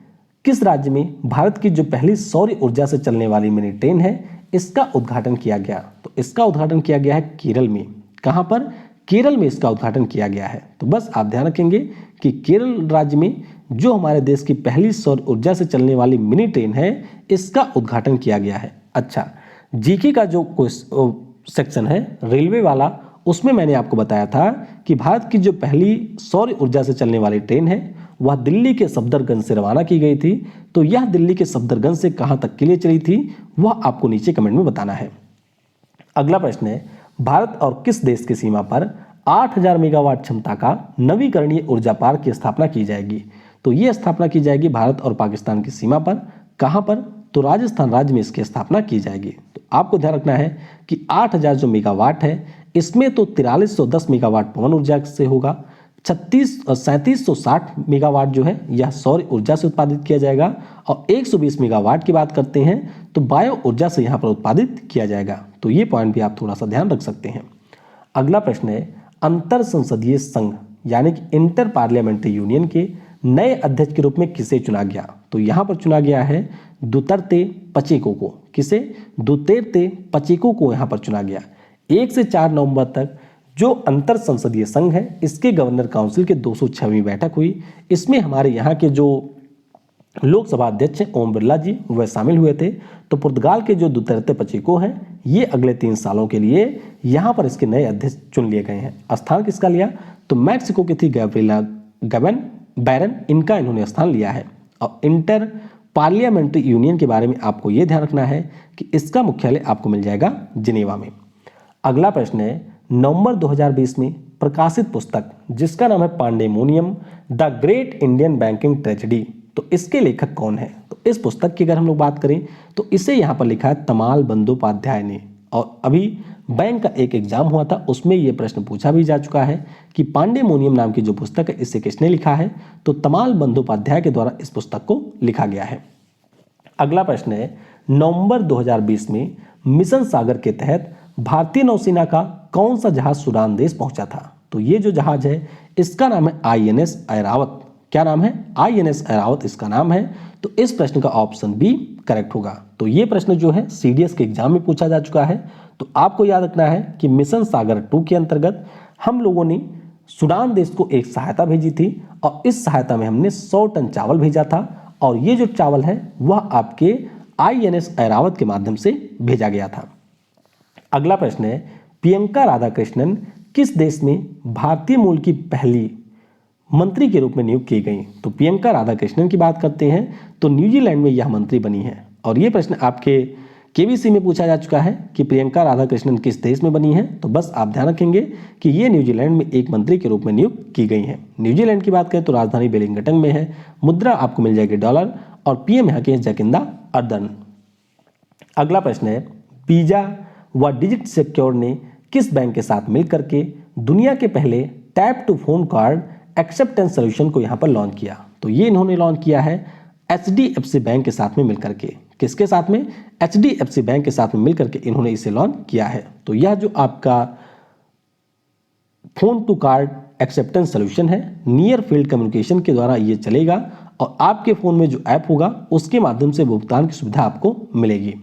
किस राज्य में भारत की जो पहली सौर ऊर्जा से चलने वाली मिनी ट्रेन है इसका उद्घाटन किया गया? तो इसका उद्घाटन किया गया है केरल में। कहां पर? केरल में इसका उद्घाटन किया गया है। तो बस आप ध्यान रखेंगे कि केरल राज्य में जो हमारे देश की पहली सौर ऊर्जा से चलने वाली मिनी ट्रेन है इसका उद्घाटन किया गया है। अच्छा, जीके का जो सेक्शन है रेलवे वाला, उसमें मैंने आपको बताया था कि भारत की जो पहली सौर ऊर्जा से चलने वाली ट्रेन है वह दिल्ली के सफदरगंज से रवाना की गई थी। तो यह दिल्ली के सफदरगंज से कहां तक के लिए चली थी वह आपको नीचे कमेंट में बताना है। अगला प्रश्न है, भारत और किस देश की सीमा पर 8000 मेगावाट क्षमता का नवीकरणीय ऊर्जा पार्क की स्थापना की जाएगी? तो ये स्थापना की जाएगी भारत और पाकिस्तान की सीमा पर। कहां पर? तो राजस्थान राज्य में इसकी स्थापना की जाएगी। तो आपको ध्यान रखना है कि 8000 जो मेगावाट है इसमें तो 4310 मेगावाट पवन ऊर्जा से होगा, 3760 मेगावाट जो है यह सौर ऊर्जा से उत्पादित किया जाएगा और 120 मेगावाट की बात करते हैं तो बायो ऊर्जा से यहाँ पर उत्पादित किया जाएगा। तो ये पॉइंट भी आप थोड़ा सा ध्यान रख सकते हैं। अगला प्रश्न है, अंतर संसदीय संघ यानी कि इंटर पार्लियामेंट्री यूनियन के नए अध्यक्ष के रूप में किसे चुना गया? तो यहाँ पर चुना गया है दुतर्ते पचेको को। किसे? दुतेर्ते पचेको को यहाँ पर चुना गया। 1 से 4 नवंबर तक जो अंतर संसदीय संघ है इसके गवर्नर काउंसिल के 206वीं बैठक हुई। इसमें हमारे यहाँ के जो लोकसभा अध्यक्ष हैं ओम बिरला जी वह शामिल हुए थे। तो पुर्तगाल के जो दुतर्ते पचेको हैं ये अगले 3 सालों के लिए यहाँ पर इसके नए अध्यक्ष चुन लिए गए हैं। स्थान किसका लिया? तो मैक्सिको की थी गैब्रिएला बैरन, इनका इन्होंने स्थान लिया है। और इंटर पार्लियामेंट्री यूनियन के बारे में आपको ये ध्यान रखना है कि इसका मुख्यालय आपको मिल जाएगा जिनेवा में। अगला प्रश्न है, नवंबर 2020 में प्रकाशित पुस्तक जिसका नाम है pandemonium the great Indian banking tragedy, तो इसके लेखक कौन है? तो इस पुस्तक की अगर हम लोग बात करें तो इसे यहाँ पर लिखा है तमाल बंदोपाध्याय ने। और अभी बैंक का एक एग्जाम हुआ था, उसमें यह प्रश्न पूछा भी जा चुका है कि पांडेमोनियम नाम की जो पुस्तक है इसे किसने लिखा है? तो तमाल बंदोपाध्याय के द्वारा इस पुस्तक को लिखा गया है। अगला प्रश्न है, नवंबर 2020 में मिशन सागर के तहत भारतीय नौसेना का कौन सा जहाज सूडान देश पहुंचा था? तो ये जो जहाज है इसका नाम है INS ऐरावत। क्या नाम है? INS ऐरावत इसका नाम है। तो इस प्रश्न का ऑप्शन बी करेक्ट होगा। तो ये प्रश्न जो है CDS के एग्जाम में पूछा जा चुका है। तो आपको याद रखना है कि मिशन सागर 2 के अंतर्गत हम लोगों ने सूडान देश को एक सहायता भेजी थी और इस सहायता में हमने 100 टन चावल भेजा था और ये जो चावल है वह आपके INS ऐरावत के माध्यम से भेजा गया था। अगला प्रश्न है, प्रियंका राधाकृष्णन किस देश में भारतीय मूल की पहली मंत्री के रूप में नियुक्त की गई? तो प्रियंका राधाकृष्णन की बात करते हैं तो न्यूजीलैंड में यह मंत्री बनी है। और यह प्रश्न आपके KBC में पूछा जा चुका है कि प्रियंका राधाकृष्णन किस देश में बनी है। तो बस आप ध्यान रखेंगे कि ये न्यूजीलैंड में एक मंत्री के रूप में नियुक्त की गई है। न्यूजीलैंड की बात करें तो राजधानी वेलिंगटन में है, मुद्रा आपको मिल जाएगी डॉलर और PM यहाँ के जैकिंदा अर्दन। अगला प्रश्न है, वीजा व डिजिट सिक्योर ने किस बैंक के साथ मिलकर के दुनिया के पहले tap to phone card acceptance solution को यहाँ पर लॉन्च किया? तो ये इन्होंने लॉन्च किया है HDFC बैंक के साथ में मिलकर के। किसके साथ में? HDFC बैंक के साथ में मिलकर के इन्होंने इसे लॉन्च किया है। तो यह जो आपका phone to card acceptance solution है नियर फील्ड कम्युनिकेशन के द्वारा ये चलेगा और आपके फोन में जो ऐप होगा उसके माध्यम से भुगतान की सुविधा आपको मिलेगी।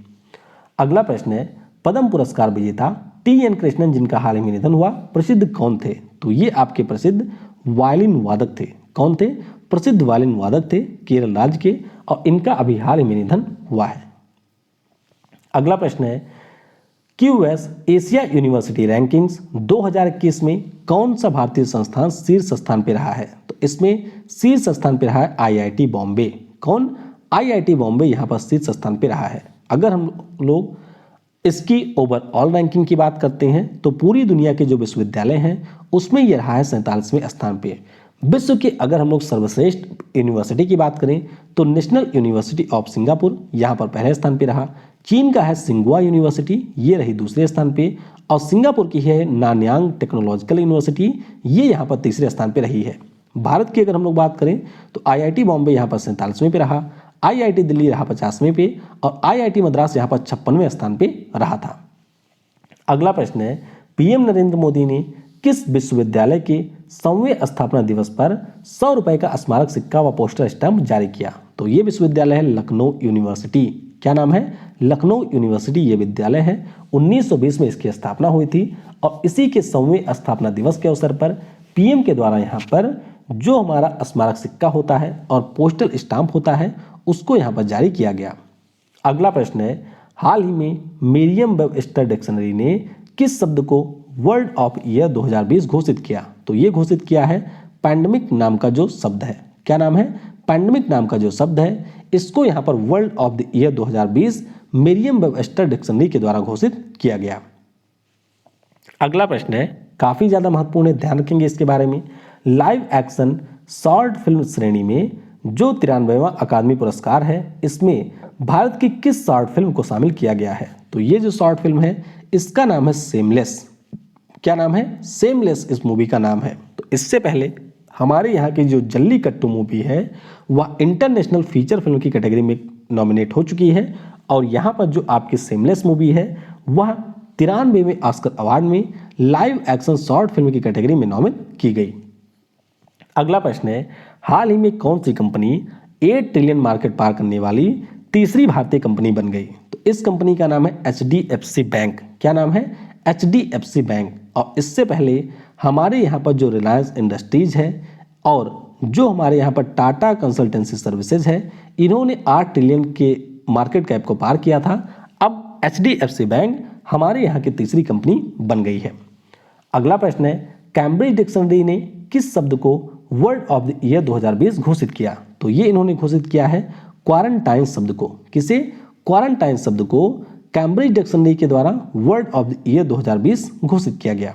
अगला प्रश्न है, पद्म पुरस्कार विजेता TN कृष्णन जिनका हाल ही में निधन हुआ प्रसिद्ध कौन थे? तो ये आपके प्रसिद्ध वायलिन वादक थे। कौन थे? प्रसिद्ध वायलिन वादक थे केरल राज्य के और इनका अभी हाल ही में निधन हुआ है। अगला प्रश्न है, QS एशिया यूनिवर्सिटी रैंकिंग्स 2021 में कौन सा भारतीय संस्थान शीर्ष स्थान पर रहा है? तो इसमें शीर्ष स्थान पर रहा है IIT बॉम्बे। कौन? IIT बॉम्बे यहाँ पर शीर्ष स्थान पर रहा है। अगर हम लोग इसकी ओवरऑल रैंकिंग की बात करते हैं तो पूरी दुनिया के जो विश्वविद्यालय हैं उसमें यह रहा है 47वें स्थान पे। विश्व के अगर हम लोग सर्वश्रेष्ठ यूनिवर्सिटी की बात करें तो नेशनल यूनिवर्सिटी ऑफ सिंगापुर यहाँ पर पहले स्थान पे रहा। चीन का है सिंगुआ यूनिवर्सिटी, ये रही दूसरे स्थान पे और सिंगापुर की है नानयांग टेक्नोलॉजिकल यूनिवर्सिटी, ये यहाँ पर तीसरे स्थान पे रही है। भारत की अगर हम लोग बात करें तो IIT बॉम्बे यहाँ पर 47वें पे रहा, IIT दिल्ली रहा 50वें पे और IIT मद्रास यहाँ पर 56वें स्थान पे रहा था। अगला प्रश्न है, PM नरेंद्र मोदी ने किस विश्वविद्यालय के 100वें स्थापना दिवस पर 100 रुपए का स्मारक सिक्का व पोस्टर स्टैम्प जारी किया? तो ये विश्वविद्यालय है लखनऊ यूनिवर्सिटी। क्या नाम है? लखनऊ यूनिवर्सिटी ये विद्यालय है। 1920 में इसकी स्थापना हुई थी और इसी के 100वें स्थापना दिवस के अवसर पर PM के द्वारा यहाँ पर जो हमारा स्मारक सिक्का होता है और पोस्टल स्टाम्प होता है उसको यहाँ पर जारी किया गया। अगला प्रश्न है, हाल ही में मेरियम वेबस्टर डिक्शनरी ने किस शब्द को वर्ड ऑफ ईयर 2020 घोषित किया? तो ये घोषित किया है पैंडेमिक नाम का जो शब्द है। क्या नाम है? पैंडेमिक नाम का जो शब्द है इसको यहाँ पर word of the year 2020 मेरियम Webster dictionary के द्वारा घोषित किया गया। अगला प्रश्न है, काफी ज्यादा महत्वपूर्ण है, ध्यान रखेंगे इसके बारे में। लाइव एक्शन शॉर्ट फिल्म श्रेणी में जो 93वां अकादमी पुरस्कार है इसमें भारत की किस शॉर्ट फिल्म को शामिल किया गया है? तो ये जो शॉर्ट फिल्म है इसका नाम है सेमलेस। क्या नाम है? सेमलेस इस मूवी का नाम है। तो इससे पहले हमारे यहाँ की जो जल्लीकट्टू मूवी है वह इंटरनेशनल फीचर फिल्म की कैटेगरी में नॉमिनेट हो चुकी है और यहाँ पर जो आपकी सेमलेस मूवी है वह 93वें ऑस्कर अवार्ड में लाइव एक्शन शॉर्ट फिल्म की कैटेगरी में नॉमिनेट की गई। अगला प्रश्न है, हाल ही में कौन सी कंपनी 8 ट्रिलियन मार्केट पार करने वाली तीसरी भारतीय कंपनी बन गई? तो इस कंपनी का नाम है HDFC बैंक। क्या नाम है? HDFC bank. और इससे पहले हमारे यहाँ पर जो रिलायंस इंडस्ट्रीज है और जो हमारे यहाँ पर टाटा कंसल्टेंसी सर्विसेज है इन्होंने 8 ट्रिलियन के मार्केट कैप को पार किया था। अब HDFC बैंक हमारे यहाँ की तीसरी कंपनी बन गई है। अगला प्रश्न है, कैम्ब्रिज डिक्शनरी ने किस शब्द को वर्ड ऑफ द ईयर 2020 घोषित किया? तो ये इन्होंने घोषित किया है क्वारंटाइन शब्द को। किसे? क्वारंटाइन शब्द को कैम्ब्रिज डिक्शनरी के द्वारा वर्ड ऑफ द ईयर 2020 घोषित किया गया।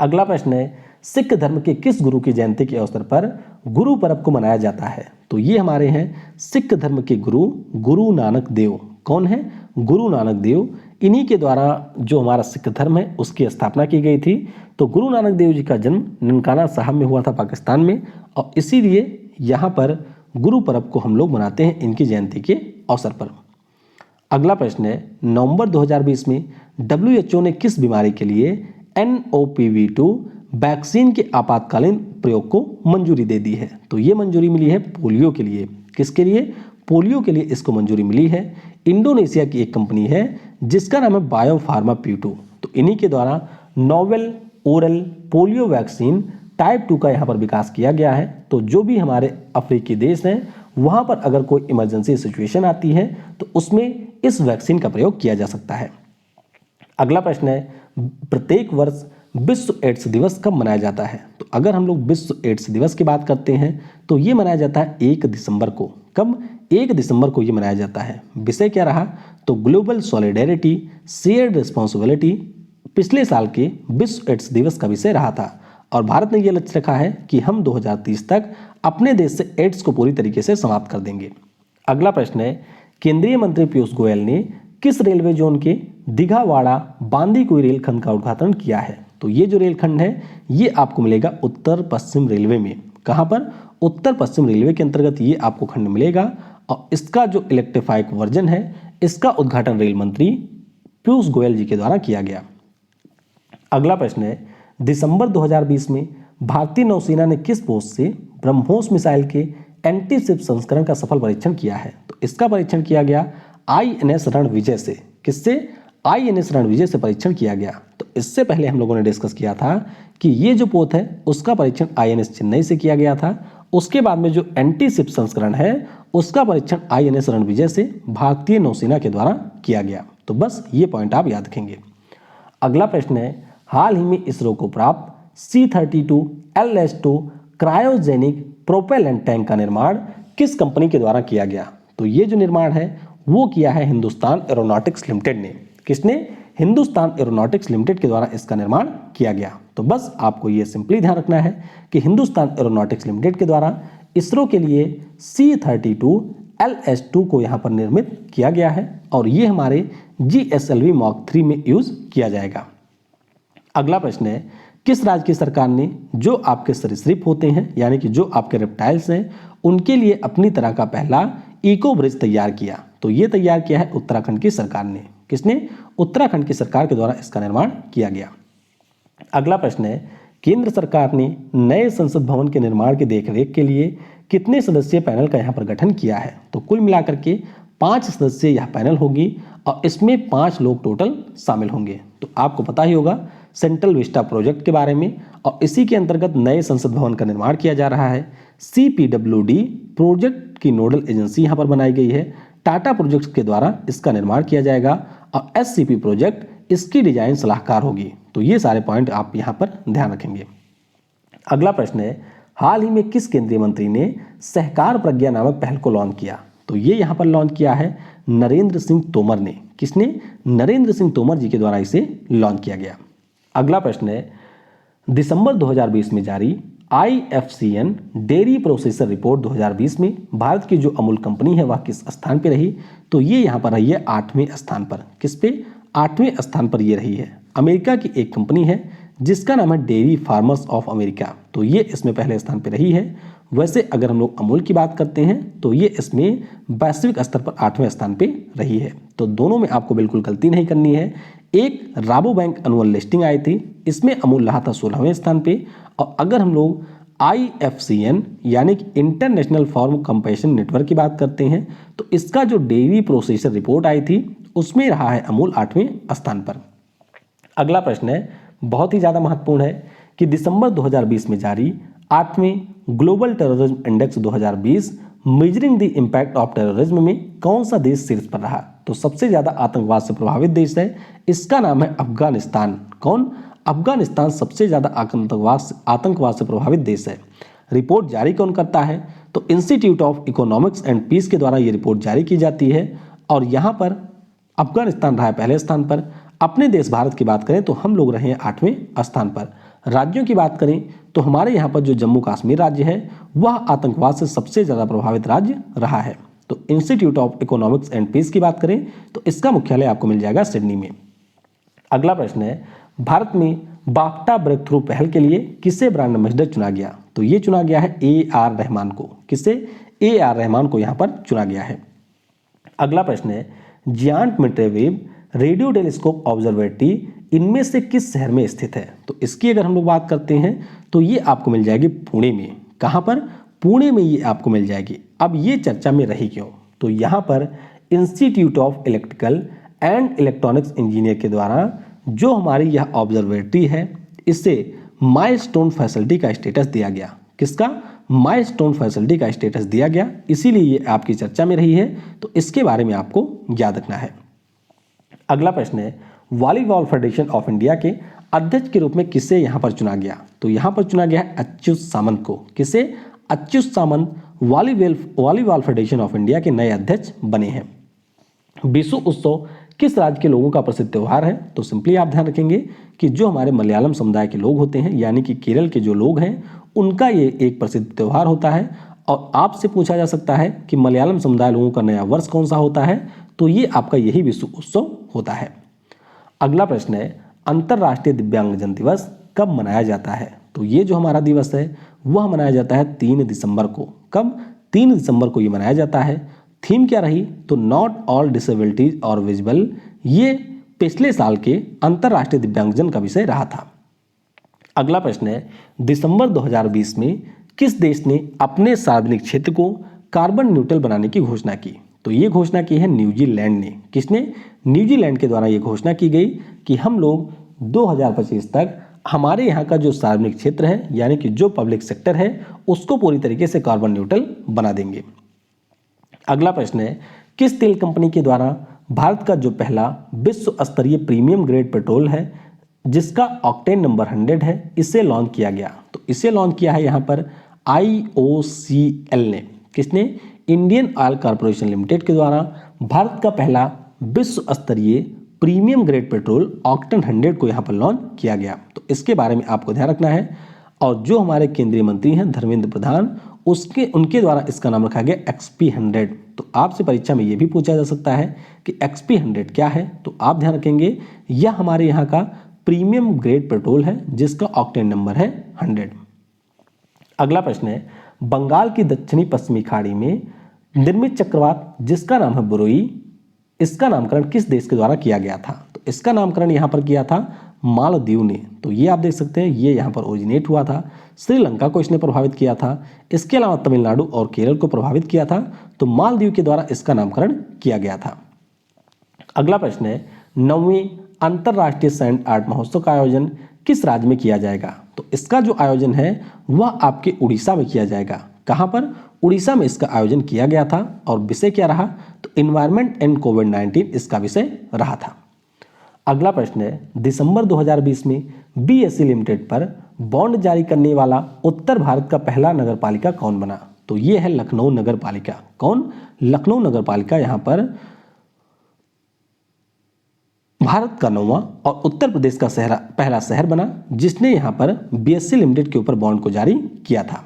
अगला प्रश्न है, सिख धर्म के किस गुरु की जयंती के अवसर पर गुरु पर्व को मनाया जाता है? तो ये हमारे हैं सिख धर्म के गुरु गुरु नानक देव। कौन है? गुरु नानक देव। इन्हीं के द्वारा जो हमारा सिख धर्म है उसकी स्थापना की गई थी। तो गुरु नानक देव जी का जन्म ननकाना साहब में हुआ था पाकिस्तान में, और इसीलिए यहाँ पर गुरु पर्व को हम लोग मनाते हैं इनकी जयंती के अवसर पर। अगला प्रश्न है, नवंबर 2020 में WHO ने किस बीमारी के लिए NOPV2 वैक्सीन के आपातकालीन प्रयोग को मंजूरी दे दी है? तो ये मंजूरी मिली है पोलियो के लिए। किसके लिए? पोलियो के लिए इसको मंजूरी मिली है। इंडोनेशिया की एक कंपनी है जिसका नाम है बायोफार्मा P2। तो इन्हीं के द्वारा novel oral polio vaccine type 2 का यहाँ पर विकास किया गया है। तो जो भी हमारे अफ्रीकी देश हैं वहाँ पर अगर कोई इमरजेंसी सिचुएशन आती है तो उसमें इस वैक्सीन का प्रयोग किया जा सकता है। अगला प्रश्न है, प्रत्येक वर्ष विश्व एड्स दिवस कब मनाया जाता है? तो अगर हम लोग विश्व एड्स दिवस की बात करते हैं तो ये मनाया जाता है 1 दिसंबर को। कब? 1 दिसंबर को ये मनाया जाता है। विषय क्या रहा? तो ग्लोबल सॉलिडेरिटी शेयर्ड रिस्पॉन्सिबिलिटी पिछले साल के विश्व एड्स दिवस का विषय रहा था, और भारत ने यह लक्ष्य रखा है कि हम 2030 तक अपने देश से एड्स को पूरी तरीके से समाप्त कर देंगे। अगला प्रश्न है, केंद्रीय मंत्री पीयूष गोयल ने किस रेलवे जोन के दीघावाड़ा बांदीकुई रेलखंड का उद्घाटन किया है? तो ये जो रेलखंड है ये आपको मिलेगा उत्तर पश्चिम रेलवे में। कहाँ पर? उत्तर पश्चिम रेलवे के अंतर्गत ये आपको खंड मिलेगा, और इसका जो इलेक्ट्रीफाइड वर्जन है इसका उद्घाटन रेल मंत्री पीयूष गोयल जी के द्वारा किया गया। अगला प्रश्न है, दिसंबर 2020 में भारतीय नौसेना ने किस पोस्ट से ब्रह्मोस मिसाइल के एंटी शिप संस्करण का सफल परीक्षण किया है? तो इसका परीक्षण किया गया INS रणविजय से। किससे? INS रणविजय से परीक्षण किया गया। तो इससे पहले हम लोगों ने डिस्कस किया था कि ये जो पोत है उसका परीक्षण INS चेन्नई से किया गया था। उसके बाद में जो एंटी शिप संस्करण है उसका परीक्षण INS रणविजय से भारतीय नौसेना के द्वारा किया गया। तो बस ये पॉइंट आप याद रखेंगे। अगला प्रश्न है, हाल ही में इसरो को प्राप्त C-32 LS-2 cryogenic propellant tank का निर्माण किस कंपनी के द्वारा किया गया? तो ये जो निर्माण है वो किया है हिंदुस्तान एरोनॉटिक्स लिमिटेड ने। किसने? हिंदुस्तान एरोनॉटिक्स लिमिटेड के द्वारा इसका निर्माण किया गया। तो बस आपको ये सिंपली ध्यान रखना है कि हिंदुस्तान एरोनॉटिक्स लिमिटेड के द्वारा इसरो के लिए C-32 LS-2 को यहाँ पर निर्मित किया गया है, और ये हमारे GSLV Mark 3 में यूज किया जाएगा। अगला प्रश्न है, किस राज्य की सरकार ने जो आपके सरीसृप होते हैं यानी कि जो आपके रेप्टाइल्स हैं उनके लिए अपनी तरह का पहला इको ब्रिज तैयार किया? तो ये तैयार किया है उत्तराखंड की सरकार ने। किसने? उत्तराखंड की सरकार के द्वारा इसका निर्माण किया गया। अगला प्रश्न है, केंद्र सरकार ने नए संसद भवन के निर्माण की देखरेख के लिए कितने सदस्यीय पैनल का यहाँ पर गठन किया है? तो कुल मिलाकर के 5 सदस्यीय यह पैनल होगी, और इसमें 5 लोग टोटल शामिल होंगे। तो आपको पता ही होगा सेंट्रल विस्टा प्रोजेक्ट के बारे में, और इसी के अंतर्गत नए संसद भवन का निर्माण किया जा रहा है। CPWD प्रोजेक्ट की नोडल एजेंसी यहाँ पर बनाई गई है। टाटा प्रोजेक्ट्स के द्वारा इसका निर्माण किया जाएगा, और SCP प्रोजेक्ट इसकी डिजाइन सलाहकार होगी। तो ये सारे पॉइंट आप यहाँ पर ध्यान रखेंगे। अगला प्रश्न है, हाल ही में किस केंद्रीय मंत्री ने सहकार प्रज्ञा नामक पहल को लॉन्च किया? तो ये यहाँ पर लॉन्च किया है नरेंद्र सिंह तोमर ने। किसने? नरेंद्र सिंह तोमर जी के द्वारा इसे लॉन्च किया गया। अगला प्रश्न है, दिसंबर 2020 में जारी IFCN डेयरी प्रोसेसर रिपोर्ट 2020 में भारत की जो अमूल कंपनी है वह किस स्थान पर रही? तो ये यहाँ पर रही है 8वें स्थान पर। किस पे? 8वें स्थान पर ये रही है। अमेरिका की एक कंपनी है जिसका नाम है डेयरी फार्मर्स ऑफ अमेरिका। तो ये इसमें पहले स्थान पर रही है। वैसे अगर हम लोग अमूल की बात करते हैं तो ये इसमें वैश्विक स्तर पर 8वें स्थान पे रही है। तो दोनों में आपको बिल्कुल गलती नहीं करनी है। एक राबो बैंक एनुअल लिस्टिंग आई थी, इसमें अमूल रहा था 16वें स्थान पे, और अगर हम लोग IFCN यानी कि इंटरनेशनल फार्म कंपैशन नेटवर्क की बात करते हैं तो इसका जो डेयरी प्रोसेसर रिपोर्ट आई थी उसमें रहा है अमूल 8वें स्थान पर। अगला प्रश्न है, बहुत ही ज़्यादा महत्वपूर्ण है कि दिसंबर 2020 में जारी 8वें global terrorism index 2020 measuring the impact of terrorism में कौन सा देश शीर्ष पर रहा? तो सबसे ज़्यादा आतंकवाद से प्रभावित देश है, इसका नाम है अफगानिस्तान। कौन? अफगानिस्तान सबसे ज़्यादा आतंकवाद से प्रभावित देश है। रिपोर्ट जारी कौन करता है? तो institute of economics and peace के द्वारा ये रिपोर्ट जारी की जाती है और यहाँ पर अफगानिस्तान रहा है पहले स्थान पर। अपने देश भारत की बात करें तो हम लोग रहे हैं 8वें स्थान पर। राज्यों की बात करें तो हमारे यहाँ पर जो जम्मू कश्मीर राज्य है वह आतंकवाद से सबसे ज़्यादा प्रभावित राज्य रहा है। तो institute of economics and peace की बात करें तो इसका मुख्यालय आपको मिल जाएगा सिडनी में। अगला प्रश्न है, भारत में बाफ्टा ब्रेक थ्रू पहल के लिए किसे ब्रांड एम्बेसडर चुना गया? तो ये चुना गया है AR रहमान को। किसे? AR रहमान को यहाँ पर चुना गया है। अगला प्रश्न है, जियांट मिट्रेवेव रेडियो टेलीस्कोप ऑब्जर्वेटरी इनमें से किस शहर में स्थित है? तो इसकी अगर हम लोग बात करते हैं तो ये आपको मिल जाएगी पुणे में। कहाँ पर? पुणे में ये आपको मिल जाएगी। अब ये चर्चा में रही क्यों? तो यहाँ पर institute of electrical and electronics engineer के द्वारा जो हमारी यह ऑब्जर्वेटरी है इसे माइलस्टोन फैसिलिटी का स्टेटस दिया गया। किसका? माइलस्टोन फैसिलिटी का स्टेटस दिया गया, इसीलिए ये आपकी चर्चा में रही है। तो इसके बारे में आपको याद रखना है। अगला प्रश्न है, वॉलीबॉल फेडरेशन ऑफ इंडिया के अध्यक्ष के रूप में किसे यहाँ पर चुना गया? तो यहाँ पर चुना गया है अच्युत सामंत को। किसे? अच्युत सामंत वॉलीबॉल फेडरेशन ऑफ इंडिया के नए अध्यक्ष बने हैं। बिशु उत्सव किस राज्य के लोगों का प्रसिद्ध त्यौहार है? तो सिंपली आप ध्यान रखेंगे कि जो हमारे मलयालम समुदाय के लोग होते हैं यानी कि केरल के जो लोग हैं उनका ये एक प्रसिद्ध त्यौहार होता है। और आपसे पूछा जा सकता है कि मलयालम समुदाय लोगों का नया वर्ष कौन सा होता है? तो ये आपका यही विश्व उत्सव होता है। अगला प्रश्न है, अंतर्राष्ट्रीय दिव्यांगजन दिवस कब मनाया जाता है? तो ये जो हमारा दिवस है वह मनाया जाता है 3 दिसंबर को। कब? 3 दिसंबर को ये मनाया जाता है। थीम क्या रही? तो नॉट ऑल डिसेबिलिटीज और विजिबल। ये पिछले साल के अंतर्राष्ट्रीय दिव्यांगजन का विषय रहा था। अगला प्रश्न है, दिसंबर 2020 में किस देश ने अपने सार्वजनिक क्षेत्र को कार्बन न्यूट्रल बनाने की घोषणा की? तो ये घोषणा की है न्यूजीलैंड ने। किसने? न्यूजीलैंड के द्वारा ये घोषणा की गई कि हम लोग 2025 तक हमारे यहाँ का जो सार्वजनिक क्षेत्र है यानी कि जो पब्लिक सेक्टर है उसको पूरी तरीके से कार्बन न्यूट्रल बना देंगे। अगला प्रश्न है, किस तेल कंपनी के द्वारा भारत का जो पहला विश्व स्तरीय प्रीमियम ग्रेड पेट्रोल है जिसका ऑक्टेन नंबर 100 है इसे लॉन्च किया गया? तो इसे लॉन्च किया है यहाँ पर IOCL ने। किसने? इंडियन ऑयल कॉर्पोरेशन लिमिटेड के द्वारा भारत का पहला विश्व स्तरीय प्रीमियम ग्रेड पेट्रोल ऑक्टेन 100 को यहाँ पर लॉन्च किया गया। तो इसके बारे में आपको ध्यान रखना है। और जो हमारे केंद्रीय मंत्री हैं धर्मेंद्र प्रधान उनके द्वारा इसका नाम रखा गया XP 100। तो आपसे परीक्षा में ये भी पूछा जा सकता है कि XP 100 क्या है? तो आप ध्यान रखेंगे यह हमारे यहाँ का प्रीमियम ग्रेड पेट्रोल है जिसका ऑक्टेन नंबर है 100। अगला प्रश्न है, बंगाल की दक्षिणी पश्चिमी खाड़ी में निर्मित चक्रवात जिसका नाम है बुरोई, इसका नामकरण किस देश के द्वारा किया गया था? तो इसका नामकरण यहाँ पर किया था मालदीव ने। तो ये आप देख सकते हैं ये यहाँ पर ओरिजिनेट हुआ था। श्रीलंका को इसने प्रभावित किया था। इसके अलावा तमिलनाडु और केरल को प्रभावित किया था। तो मालदीव के द्वारा इसका नामकरण किया गया था। अगला प्रश्न है, 9वें अंतर्राष्ट्रीय सैंड आर्ट महोत्सव का आयोजन किस राज्य में किया जाएगा? तो इसका जो आयोजन है वह आपके उड़ीसा में किया जाएगा। कहाँ पर? उड़ीसा में इसका आयोजन किया गया था। और विषय क्या रहा? तो इन्वायरमेंट एंड कोविड-19 इसका विषय रहा था। अगला प्रश्न है, दिसंबर 2020 में BSE लिमिटेड पर बॉन्ड जारी करने वाला उत्तर भारत का पहला नगर पालिका कौन बना? तो ये है लखनऊ नगर पालिका। कौन? लखनऊ नगर पालिका यहाँ पर भारत का 9वां और उत्तर प्रदेश का पहला शहर बना जिसने यहाँ पर BSE लिमिटेड के ऊपर बॉन्ड को जारी किया था।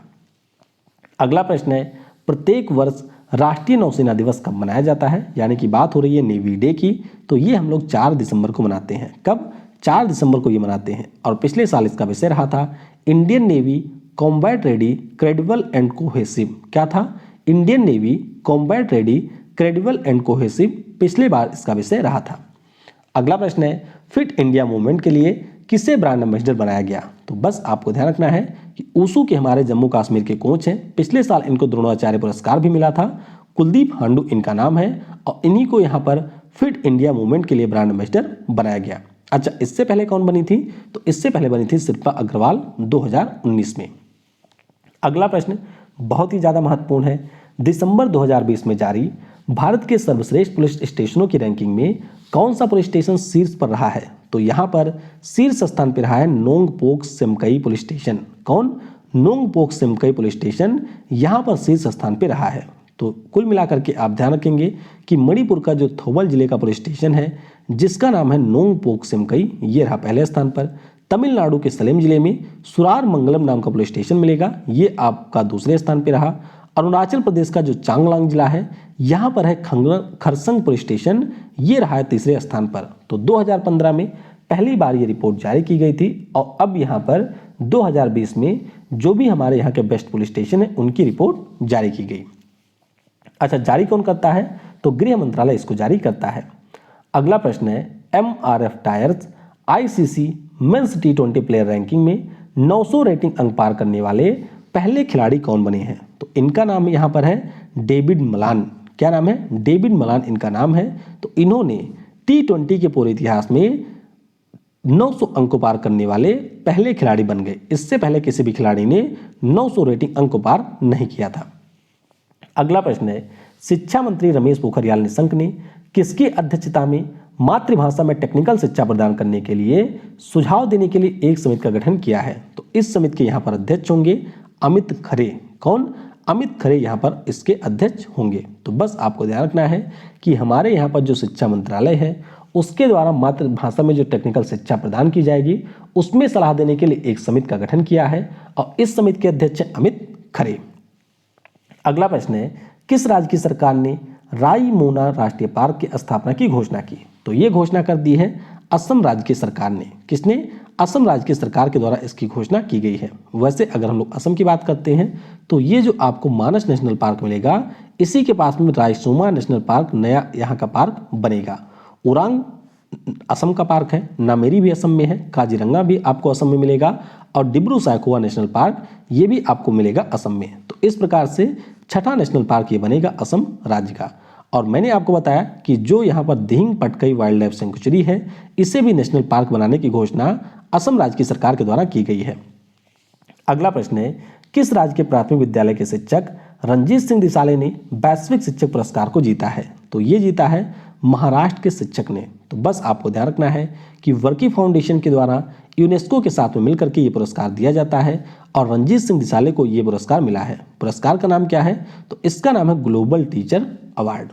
अगला प्रश्न है, प्रत्येक वर्ष राष्ट्रीय नौसेना दिवस कब मनाया जाता है? यानी कि बात हो रही है नेवी डे की। तो ये हम लोग 4 दिसंबर को मनाते हैं। कब? 4 दिसंबर को ये मनाते हैं। और पिछले साल इसका विषय रहा था Indian navy combat ready credible and cohesive. क्या था? Indian navy combat ready credible and cohesive पिछले बार इसका विषय रहा था। अगला प्रश्न है, फिट इंडिया मूवमेंट के लिए किसे ब्रांड एम्बेसडर बनाया गया? तो बस आपको ध्यान रखना है कि ऊसू के हमारे जम्मू कश्मीर के कोच हैं। पिछले साल इनको द्रोणाचार्य पुरस्कार भी मिला था। कुलदीप हांडू इनका नाम है और इन्हीं को यहाँ पर फिट इंडिया मूवमेंट के लिए ब्रांड एम्बेसडर बनाया गया। अच्छा, इससे पहले कौन बनी थी? तो इससे पहले बनी थी शिल्पा अग्रवाल 2019 में। अगला प्रश्न बहुत ही ज़्यादा महत्वपूर्ण है, दिसंबर 2020 में जारी भारत के सर्वश्रेष्ठ पुलिस स्टेशनों की रैंकिंग में कौन सा पुलिस स्टेशन शीर्ष पर रहा है? तो यहाँ पर शीर्ष स्थान पर रहा है नोंगपोक सेमकई पुलिस स्टेशन। कौन? नोंगपोक सेमकई पुलिस स्टेशन यहाँ पर शीर्ष स्थान पर रहा है। तो कुल मिलाकर के आप ध्यान रखेंगे कि मणिपुर का जो थौबल जिले का पुलिस स्टेशन है जिसका नाम है नोंगपोक सेमकई, ये रहा पहले स्थान पर। तमिलनाडु के सलेम जिले में सुरार मंगलम नाम का पुलिस स्टेशन मिलेगा, ये आपका दूसरे स्थान पर रहा। अरुणाचल प्रदेश का जो चांगलांग जिला है यहाँ पर है खरसंग पुलिस स्टेशन, ये रहा है तीसरे स्थान पर। तो 2015 में पहली बार ये रिपोर्ट जारी की गई थी और अब यहाँ पर 2020 में जो भी हमारे यहाँ के बेस्ट पुलिस स्टेशन है उनकी रिपोर्ट जारी की गई। अच्छा, जारी कौन करता है? तो गृह मंत्रालय इसको जारी करता है। अगला प्रश्न है MRF tyres ICC men's T20 player ranking में 900 रेटिंग अंक पार करने वाले पहले खिलाड़ी कौन बने हैं? तो इनका नाम यहाँ पर है डेविड मलान। क्या नाम है? डेविड मलान इनका नाम है। तो इन्होंने T20 के पूरे इतिहास में 900 अंक को पार करने वाले पहले खिलाड़ी बन गए। इससे पहले किसी भी खिलाड़ी ने 900 रेटिंग अंक को पार नहीं किया था। अगला प्रश्न है शिक्षा मंत्री रमेश पोखरियाल निशंक ने किसकी अध्यक्षता में मातृभाषा में टेक्निकल शिक्षा प्रदान करने के लिए सुझाव देने के लिए एक समिति का गठन किया है? तो इस समिति के यहाँ पर अध्यक्ष होंगे अमित खरे। कौन? अमित खरे यहाँ पर इसके अध्यक्ष होंगे। तो बस आपको ध्यान रखना है कि हमारे यहाँ पर जो शिक्षा मंत्रालय है उसके द्वारा मातृभाषा में जो टेक्निकल शिक्षा प्रदान की जाएगी उसमें सलाह देने के लिए एक समिति का गठन किया है और इस समिति के अध्यक्ष हैं अमित खरे। अगला प्रश्न है किस राज्य की सरकार ने रायमोना राष्ट्रीय पार्क की स्थापना की घोषणा की? तो ये घोषणा कर दी है असम राज्य की सरकार ने। किसने? असम राज्य की सरकार के द्वारा इसकी घोषणा की गई है। वैसे अगर हम लोग असम की बात करते हैं तो ये जो आपको मानस नेशनल पार्क मिलेगा इसी के पास में रायमोना नेशनल पार्क नया यहाँ का पार्क बनेगा। उरांग असम का पार्क है, नामेरी भी असम में है, काजीरंगा भी आपको असम में मिलेगा और डिब्रू सायखोवा नेशनल पार्क ये भी आपको मिलेगा असम में। तो इस प्रकार से छठा नेशनल पार्क ये बनेगा असम राज्य का। और मैंने आपको बताया कि जो यहाँ पर Dihing Patkai wild life sanctuary है इसे भी नेशनल पार्क बनाने की घोषणा असम राज्य की सरकार के द्वारा की गई है। अगला प्रश्न है किस राज्य के प्राथमिक विद्यालय के शिक्षक रंजीत सिंह दिसाले ने वैश्विक शिक्षक पुरस्कार को जीता है? तो ये जीता है महाराष्ट्र के शिक्षक ने। तो बस आपको ध्यान रखना है कि वर्की फाउंडेशन के द्वारा यूनेस्को के साथ में मिलकर के ये पुरस्कार दिया जाता है और रंजीत सिंह दिसाले को ये पुरस्कार मिला है। पुरस्कार का नाम क्या है? तो इसका नाम है ग्लोबल टीचर अवार्ड।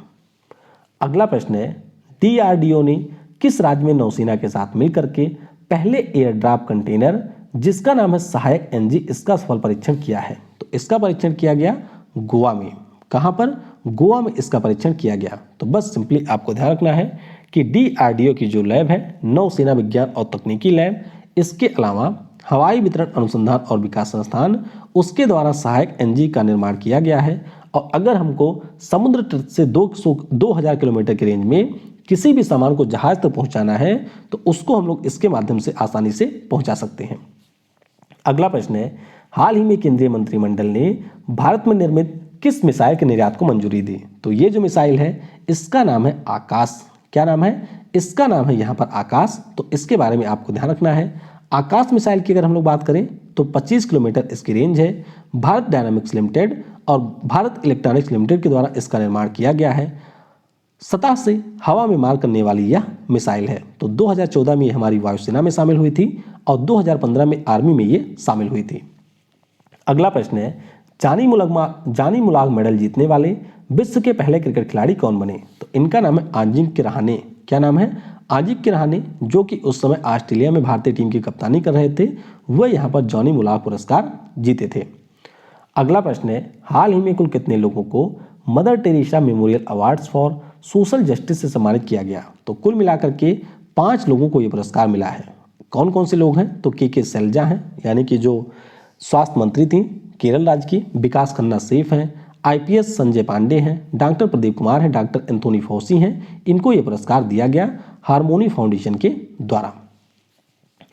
अगला प्रश्न है DRDO ने किस राज्य में नौसेना के साथ मिलकर के पहले एयरड्राफ्ट कंटेनर जिसका नाम है सहायक NG इसका सफल परीक्षण किया है? तो इसका परीक्षण किया गया गोवा में। कहां पर? गोवा में इसका परीक्षण किया गया। तो बस सिंपली आपको ध्यान रखना है कि DRDO की जो लैब है नौसेना विज्ञान और तकनीकी लैब, इसके अलावा हवाई वितरण अनुसंधान और विकास संस्थान उसके द्वारा सहायक NG का निर्माण किया गया है। और अगर हमको समुद्र तट से 2000 किलोमीटर की रेंज में किसी भी सामान को जहाज तक पहुंचाना है तो उसको हम लोग इसके माध्यम से आसानी से पहुंचा सकते हैं। अगला प्रश्न है हाल ही में केंद्रीय मंत्रिमंडल ने भारत में निर्मित किस मिसाइल के निर्यात को मंजूरी दी? तो ये जो मिसाइल है इसका नाम है आकाश। क्या नाम है? इसका नाम है यहाँ पर आकाश। तो इसके बारे में आपको ध्यान रखना है। आकाश मिसाइल की अगर हम लोग बात करें तो 25 किलोमीटर इसकी रेंज है। भारत डायनामिक्स लिमिटेड और भारत इलेक्ट्रॉनिक्स लिमिटेड के द्वारा इसका निर्माण किया गया है। सतह से हवा में मार करने वाली यह मिसाइल है। तो 2014 में ये हमारी वायुसेना में शामिल हुई थी और 2015 में आर्मी में ये शामिल हुई थी। अगला प्रश्न है जानी मुलाग मेडल जीतने वाले विश्व के पहले क्रिकेट खिलाड़ी कौन बने? तो इनका नाम है अजिंक्य रहाणे। क्या नाम है? अजिंक्य रहाणे, जो कि उस समय ऑस्ट्रेलिया में भारतीय टीम की कप्तानी कर रहे थे। वह यहाँ पर जॉनी मुलाग पुरस्कार जीते थे। अगला प्रश्न है हाल ही में कुल कितने लोगों को mother Teresa memorial awards for social justice से सम्मानित किया गया? तो कुल मिलाकर के 5 लोगों को यह पुरस्कार मिला है। कौन कौन से लोग हैं? तो के शैलजा हैं, यानी कि जो स्वास्थ्य मंत्री थी केरल राज्य की। विकास खन्ना सेफ हैं। IPS संजय पांडे हैं। डॉक्टर प्रदीप कुमार हैं। डॉक्टर एंथोनी फॉसी हैं। इनको यह पुरस्कार दिया गया हार्मोनी फाउंडेशन के द्वारा।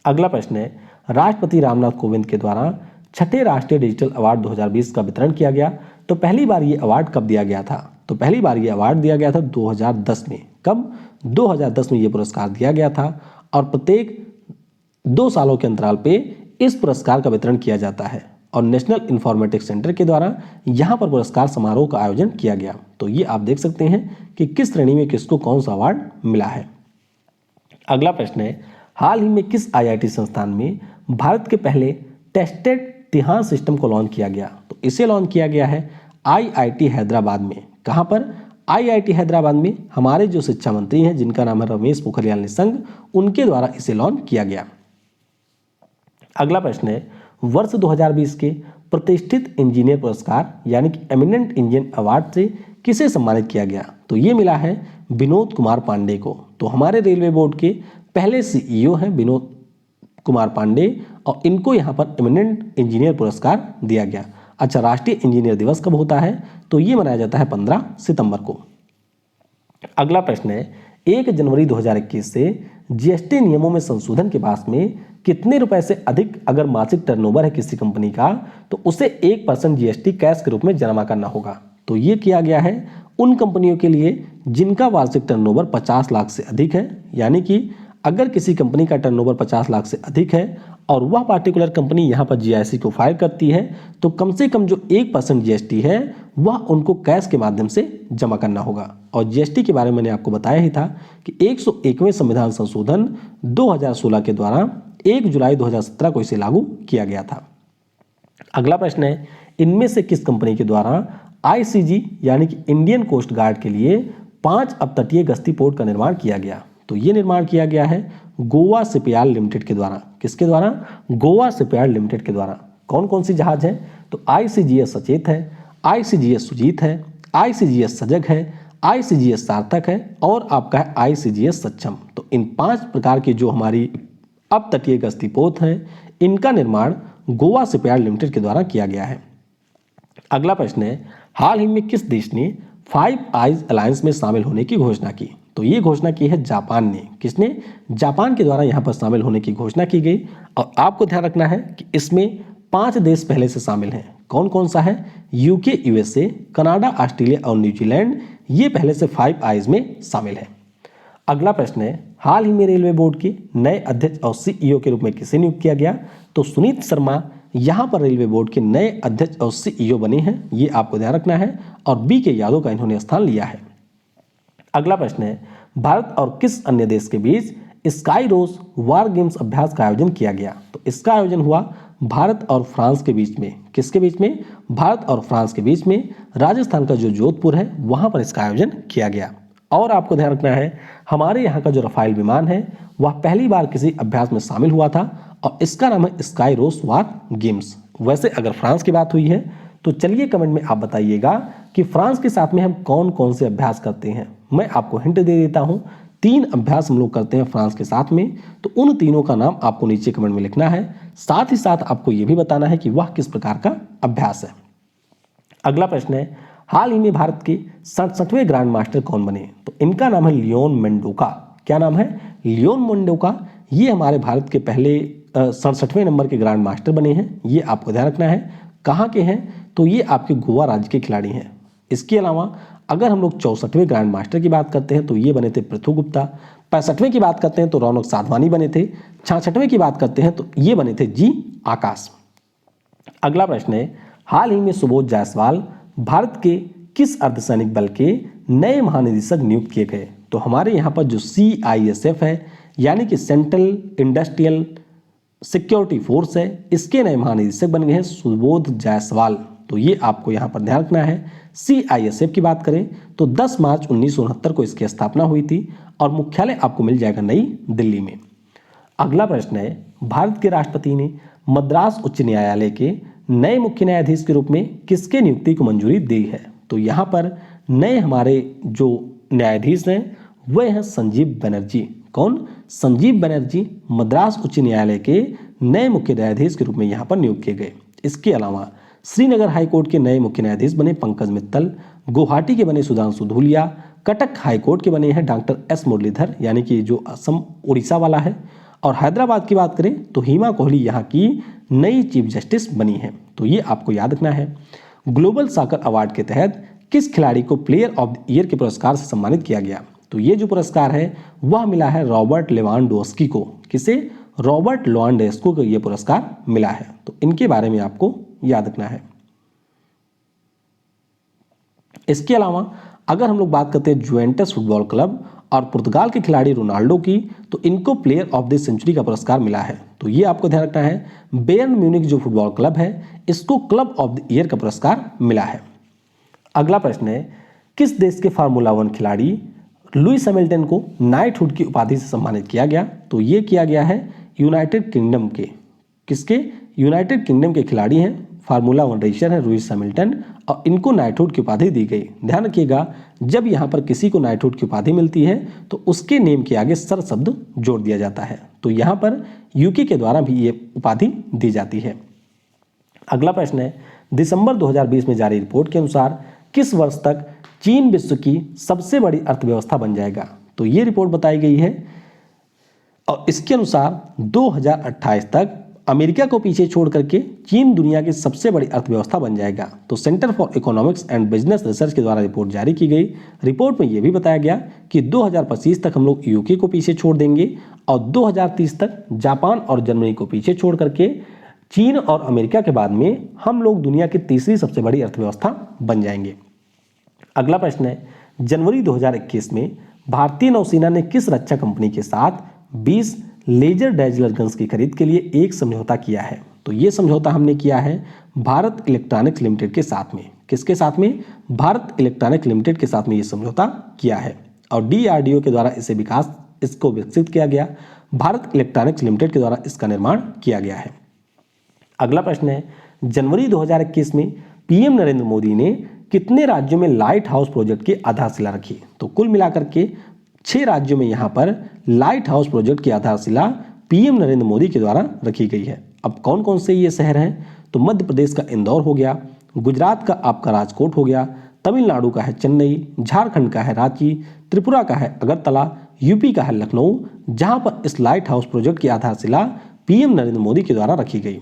अगला प्रश्न है राष्ट्रपति रामनाथ कोविंद के द्वारा छठे राष्ट्रीय डिजिटल अवार्ड 2020 का वितरण किया गया। तो पहली बार ये अवार्ड कब दिया गया था? तो पहली बार ये अवार्ड दिया गया था 2010 में। कब? 2010 में ये पुरस्कार दिया गया था और प्रत्येक 2 सालों के अंतराल पे इस पुरस्कार का वितरण किया जाता है। और नेशनल इंफॉर्मेटिक्स सेंटर के द्वारा यहाँ पर पुरस्कार समारोह का आयोजन किया गया। तो ये आप देख सकते हैं कि किस श्रेणी में किसको कौन सा अवार्ड मिला है। अगला प्रश्न है, हाल ही में किस आईआईटी संस्थान में भारत के पहले टेस्टेड तिहान सिस्टम को लॉन्च किया गया? तो इसे लॉन्च किया गया है आईआईटी हैदराबाद में। कहाँ पर? आईआईटी हैदराबाद में। हमारे जो शिक्षा मंत्री हैं जिनका नाम है रमेश पोखरियाल निशंक, उनके द्वारा इसे लॉन्च किया गया। अगला प्रश्न है, वर्ष 2020 के प्रतिष्ठित इंजीनियर पुरस्कार यानी कि एमिनेंट इंजीनियर अवार्ड से किसे सम्मानित किया गया? तो ये मिला है विनोद कुमार पांडे को। तो हमारे रेलवे बोर्ड के पहले सीईओ हैं विनोद कुमार पांडे और इनको यहाँ पर एमिनेंट इंजीनियर पुरस्कार दिया गया। अच्छा, राष्ट्रीय इंजीनियर दिवस कब होता है? तो ये मनाया जाता है 15 सितंबर को। अगला प्रश्न है, 1 जनवरी 2021 से जीएसटी नियमों में संशोधन के बाद में कितने रुपए से अधिक अगर मासिक टर्नओवर है किसी कंपनी का तो उसे 1% जीएसटी कैश के रूप में जमा करना होगा। तो ये किया गया है उन कंपनियों के लिए जिनका वार्षिक टर्नओवर 50 लाख से अधिक है। यानी कि अगर किसी कंपनी का टर्नओवर 50 लाख से अधिक है और वह पार्टिकुलर कंपनी यहाँ पर जीआईसी को फाइल करती है तो कम से कम जो 1% जीएसटी है वह उनको कैश के माध्यम से जमा करना होगा। और जीएसटी के बारे में मैंने आपको बताया ही था कि 101वें संविधान संशोधन 2016 के द्वारा 1 जुलाई 2017 को इसे लागू किया गया था। अगला प्रश्न है, इनमें से किस कंपनी के द्वारा आईसीजी यानी कि इंडियन कोस्ट गार्ड के लिए 5 अपतटीय गश्ती पोर्ट का निर्माण किया गया? तो ये निर्माण किया गया है गोवा शिपयार्ड लिमिटेड के द्वारा। किसके द्वारा? गोवा शिपयार्ड लिमिटेड के द्वारा। कौन कौन सी जहाज हैं? तो आईसीजीएस सचेत है, आईसीजीएस सुजीत है, आईसीजीएस सजग है, आईसीजीएस सार्थक है और आपका है आईसीजीएस सक्षम। तो इन 5 प्रकार की जो हमारी अपतटीय गश्ती पोत हैं इनका निर्माण गोवा शिपयार्ड लिमिटेड के द्वारा किया गया है। अगला प्रश्न है, हाल ही में किस देश ने 5 आइज अलायंस में शामिल होने की घोषणा की? तो ये घोषणा की है जापान ने। किसने? जापान के द्वारा यहाँ पर शामिल होने की घोषणा की गई। और आपको ध्यान रखना है कि इसमें 5 देश पहले से शामिल हैं। कौन कौन सा है? यूके, यूएसए, कनाडा, ऑस्ट्रेलिया और न्यूजीलैंड, ये पहले से 5 आइज में शामिल है। अगला प्रश्न है, हाल ही में रेलवे बोर्ड के नए अध्यक्ष और सीईओ के रूप में किसे नियुक्त किया गया? तो सुनीत शर्मा यहाँ पर रेलवे बोर्ड के नए अध्यक्ष और सीईओ बने हैं, ये आपको ध्यान रखना है। और बीके यादव का इन्होंने स्थान लिया है। अगला प्रश्न है, भारत और किस अन्य देश के बीच स्काई रोज वार गेम्स अभ्यास का आयोजन किया गया? तो इसका आयोजन हुआ भारत और फ्रांस के बीच में। किसके बीच में? भारत और फ्रांस के बीच में। राजस्थान का जो जोधपुर है वहां पर इसका आयोजन किया गया। और आपको ध्यान रखना है, हमारे यहाँ का जो रफाइल विमान है वह पहली बार किसी अभ्यास में शामिल हुआ था और इसका नाम है स्काई रोज वार गेम्स। वैसे अगर फ्रांस की बात हुई है तो चलिए कमेंट में आप बताइएगा कि फ्रांस के साथ में हम कौन कौन से अभ्यास करते हैं। मैं आपको हिंट दे देता हूं, 3 अभ्यास हम लोग करते हैं फ्रांस के साथ में। तो उन तीनों का नाम आपको नीचे कमेंट में लिखना है। साथ ही साथ आपको यह भी बताना है कि वह किस प्रकार का अभ्यास है। अगला प्रश्न है, हाल ही में भारत के 67वें ग्रैंड मास्टर कौन बने? तो इनका नाम है लियोन मेंडोका। क्या नाम है? लियोन मेंडोका। ये हमारे भारत के पहले 67वें नंबर के ग्रैंड मास्टर बने हैं। ये आपको ध्यान रखना है। कहाँ के हैं? तो ये आपके गोवा राज्य के खिलाड़ी हैं। इसके अलावा अगर हम लोग 64वें ग्रैंड मास्टर की बात करते हैं तो ये बने थे पृथु गुप्ता। 65वें की बात करते हैं तो रौनक साधवानी बने थे। 66वें की बात करते हैं तो ये बने थे जी आकाश। अगला प्रश्न है, हाल ही में सुबोध जायसवाल भारत के किस अर्धसैनिक बल के नए महानिदेशक नियुक्त किए गए? तो हमारे यहाँ पर जो CISF है यानी कि सेंट्रल इंडस्ट्रियल सिक्योरिटी फोर्स है, इसके नए महानिदेशक बन गए हैं सुबोध जायसवाल। तो ये आपको यहाँ पर ध्यान रखना है। CISF की बात करें तो 10 मार्च 1969 को इसकी स्थापना हुई थी और मुख्यालय आपको मिल जाएगा नई दिल्ली में। अगला प्रश्न है, भारत के राष्ट्रपति ने मद्रास उच्च न्यायालय के नए मुख्य न्यायाधीश के रूप में किसके नियुक्ति को मंजूरी दी है? तो यहाँ पर नए हमारे जो न्यायाधीश हैं वह हैं संजीव बनर्जी। कौन? संजीव बनर्जी मद्रास उच्च न्यायालय के नए मुख्य न्यायाधीश के रूप में यहाँ पर नियुक्त किए गए। इसके अलावा श्रीनगर हाईकोर्ट के नए मुख्य न्यायाधीश बने पंकज मित्तल, गुवाहाटी के बने सुधांशु धूलिया, कटक हाईकोर्ट के बने हैं डॉक्टर S मुरलीधर यानी कि जो असम उड़ीसा वाला है, और हैदराबाद की बात करें तो हिमा कोहली यहाँ की नई चीफ जस्टिस बनी है। तो ये आपको याद रखना है। ग्लोबल सॉकर अवार्ड के तहत किस खिलाड़ी को प्लेयर ऑफ द ईयर के पुरस्कार से सम्मानित किया गया? तो ये जो पुरस्कार है वह मिला है रॉबर्ट लेवांडोस्की को। किसे? रॉबर्ट लेवांडोस्की को ये पुरस्कार मिला है। तो इनके बारे में आपको याद रखना है। इसके अलावा अगर हम लोग बात करते हैं जुवेंटस फुटबॉल क्लब और पुर्तगाल के खिलाड़ी रोनाल्डो की, तो इनको प्लेयर ऑफ द सेंचुरी का पुरस्कार मिला है। तो ये आपको ध्यान रखना है, बायर्न म्यूनिख जो फुटबॉल क्लब है इसको क्लब ऑफ द ईयर का पुरस्कार मिला है। अगला प्रश्न है, किस देश के फार्मूला 1 खिलाड़ी लुइस हैमिल्टन को नाइटहुड की उपाधि से सम्मानित किया गया? तो ये किया गया है यूनाइटेड किंगडम के, किसके? यूनाइटेड किंगडम के खिलाड़ी हैं, फार्मूला 1 रेसर है लुइस हैमिल्टन, और इनको नाइटहुड की उपाधि दी गई। ध्यान रखिएगा, जब यहाँ पर किसी को नाइटहुड की उपाधि मिलती है तो उसके नेम के आगे सर शब्द जोड़ दिया जाता है। तो यहाँ पर यूके के द्वारा भी ये उपाधि दी जाती है। अगला प्रश्न है, दिसंबर 2020 में जारी रिपोर्ट के अनुसार किस वर्ष तक चीन विश्व की सबसे बड़ी अर्थव्यवस्था बन जाएगा? तो ये रिपोर्ट बताई गई है और इसके अनुसार 2028 तक अमेरिका को पीछे छोड़ करके चीन दुनिया की सबसे बड़ी अर्थव्यवस्था बन जाएगा। तो centre for economics and business research के द्वारा रिपोर्ट जारी की गई। रिपोर्ट में यह भी बताया गया कि 2025 तक हम लोग यूके को पीछे छोड़ देंगे और 2030 तक जापान और जर्मनी को पीछे छोड़ करके चीन और अमेरिका के बाद में हम लोग दुनिया की तीसरी सबसे बड़ी अर्थव्यवस्था बन जाएंगे। अगला प्रश्न है, जनवरी 2021 में भारतीय नौसेना ने किस रक्षा कंपनी के साथ 20 लेजर डैजलर गन्स की खरीद के लिए एक समझौता किया है? तो ये समझौता हमने किया है भारत इलेक्ट्रॉनिक्स लिमिटेड के साथ में। किसके साथ में? भारत इलेक्ट्रॉनिक्स लिमिटेड के साथ में ये समझौता किया है और DRDO के द्वारा इसको विकसित किया गया। भारत इलेक्ट्रॉनिक्स लिमिटेड के द्वारा इसका निर्माण किया गया है। अगला प्रश्न है, जनवरी 2021 में PM नरेंद्र मोदी ने कितने राज्यों में लाइट हाउस प्रोजेक्ट की आधारशिला रखी? तो कुल मिलाकर के 6 राज्यों में यहाँ पर लाइट हाउस प्रोजेक्ट की आधारशिला PM नरेंद्र मोदी के द्वारा रखी गई है। अब कौन कौन से ये शहर हैं? तो मध्य प्रदेश का इंदौर हो गया, गुजरात का आपका राजकोट हो गया, तमिलनाडु का है चेन्नई, झारखंड का है रांची, त्रिपुरा का है अगरतला, यूपी का है लखनऊ, जहां पर इस लाइट हाउस प्रोजेक्ट की आधारशिला PM नरेंद्र मोदी के द्वारा रखी गई।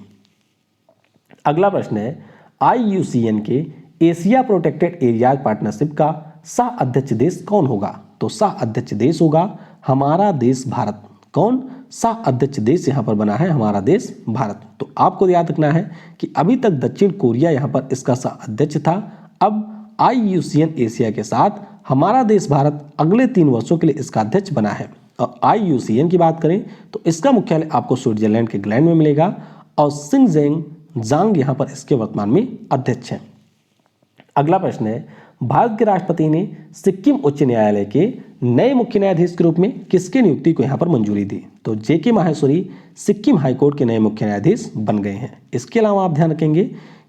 अगला प्रश्न है, IUCN के एशिया प्रोटेक्टेड एरियाज पार्टनरशिप का सह अध्यक्ष देश कौन होगा? तो सह अध्यक्ष देश होगा हमारा देश भारत। कौन? सह अध्यक्ष देश यहाँ पर बना है हमारा देश भारत। तो आपको याद रखना है कि अभी तक दक्षिण कोरिया यहाँ पर इसका सह अध्यक्ष था। अब IUCN एशिया के साथ हमारा देश भारत अगले 3 वर्षों के लिए इसका अध्यक्ष बना है। और IUCN की बात करें तो इसका मुख्यालय आपको स्विट्जरलैंड के ग्लैंड में मिलेगा और शिनजेंग जांग यहाँ पर इसके वर्तमान में अध्यक्ष हैं। अगला प्रश्न है, भारत के राष्ट्रपति ने सिक्किम उच्च न्यायालय के नए मुख्य न्यायाधीश के रूप में किसके नियुक्ति को यहाँ पर मंजूरी दी? तो JK माहेश्वरी सिक्किम हाईकोर्ट के नए मुख्य न्यायाधीश बन गए हैं। इसके अलावा आप ध्यान रखेंगे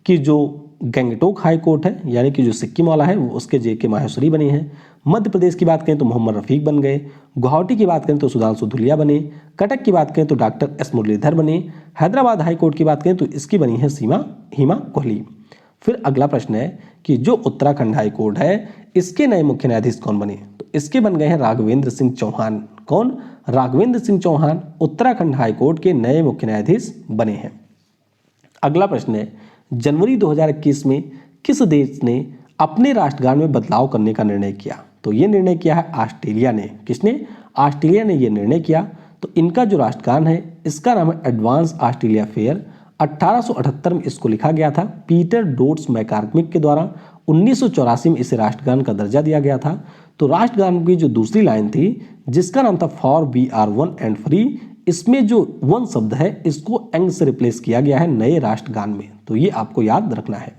कि जो गंगटोक हाईकोर्ट है यानी कि जो सिक्किम वाला है वो उसके JK माहेश्वरी बने हैं। मध्य प्रदेश की बात करें तो मोहम्मद रफीक बन गए, गुवाहाटी की बात करें तो सुधांशु धुलिया बने, कटक की बात करें तो डॉक्टर S मुरलीधर बने, हैदराबाद हाईकोर्ट की बात करें तो इसकी बनी है हिमा कोहली। फिर अगला प्रश्न है कि जो उत्तराखंड हाईकोर्ट है इसके नए मुख्य न्यायाधीश कौन बने? तो इसके बन गए हैं राघवेंद्र सिंह चौहान। कौन? राघवेंद्र सिंह चौहान उत्तराखंड हाईकोर्ट के नए मुख्य न्यायाधीश बने हैं। अगला प्रश्न है, जनवरी 2021 में किस देश ने अपने राष्ट्रगान में बदलाव करने का निर्णय किया? तो ये निर्णय किया है ऑस्ट्रेलिया ने। किसने? ऑस्ट्रेलिया ने ये निर्णय किया। तो इनका जो राष्ट्रगान है इसका नाम है एडवांस ऑस्ट्रेलिया फेयर। 1878 में इसको लिखा गया था पीटर डोट्स मैकार्मिक के द्वारा। 1984 में इसे राष्ट्रगान का दर्जा दिया गया था। तो राष्ट्रगान की जो दूसरी लाइन थी जिसका नाम था for we are one and free, इसमें जो वन शब्द है इसको एंग से रिप्लेस किया गया है नए राष्ट्रगान में। तो ये आपको याद रखना है।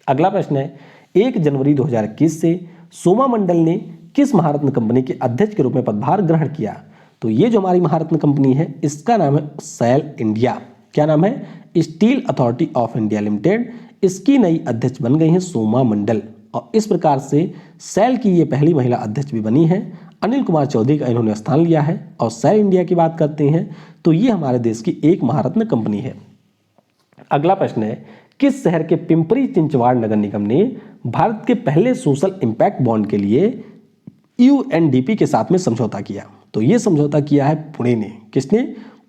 अगला प्रश्न है, 1 जनवरी 2021 से सोमा मंडल ने किस महारत्न कंपनी के अध्यक्ष के रूप में पदभार ग्रहण किया? तो ये जो हमारी महारत्न कंपनी है इसका नाम है सेल इंडिया। क्या नाम है? Steel authority of India limited. इसकी नई अध्यक्ष बन गई हैं सोमा मंडल और इस प्रकार से सेल की ये पहली महिला अध्यक्ष भी बनी है। अनिल कुमार चौधरी का इन्होंने स्थान लिया है। और सेल इंडिया की बात करते हैं तो ये हमारे देश की एक महारत्न कंपनी है। अगला प्रश्न है, किस शहर के पिंपरी चिंचवाड़ नगर निगम ने भारत के पहले सोशल इंपैक्ट बॉन्ड के लिए UNDP के साथ में समझौता किया? तो ये समझौता किया है पुणे ने। किसने?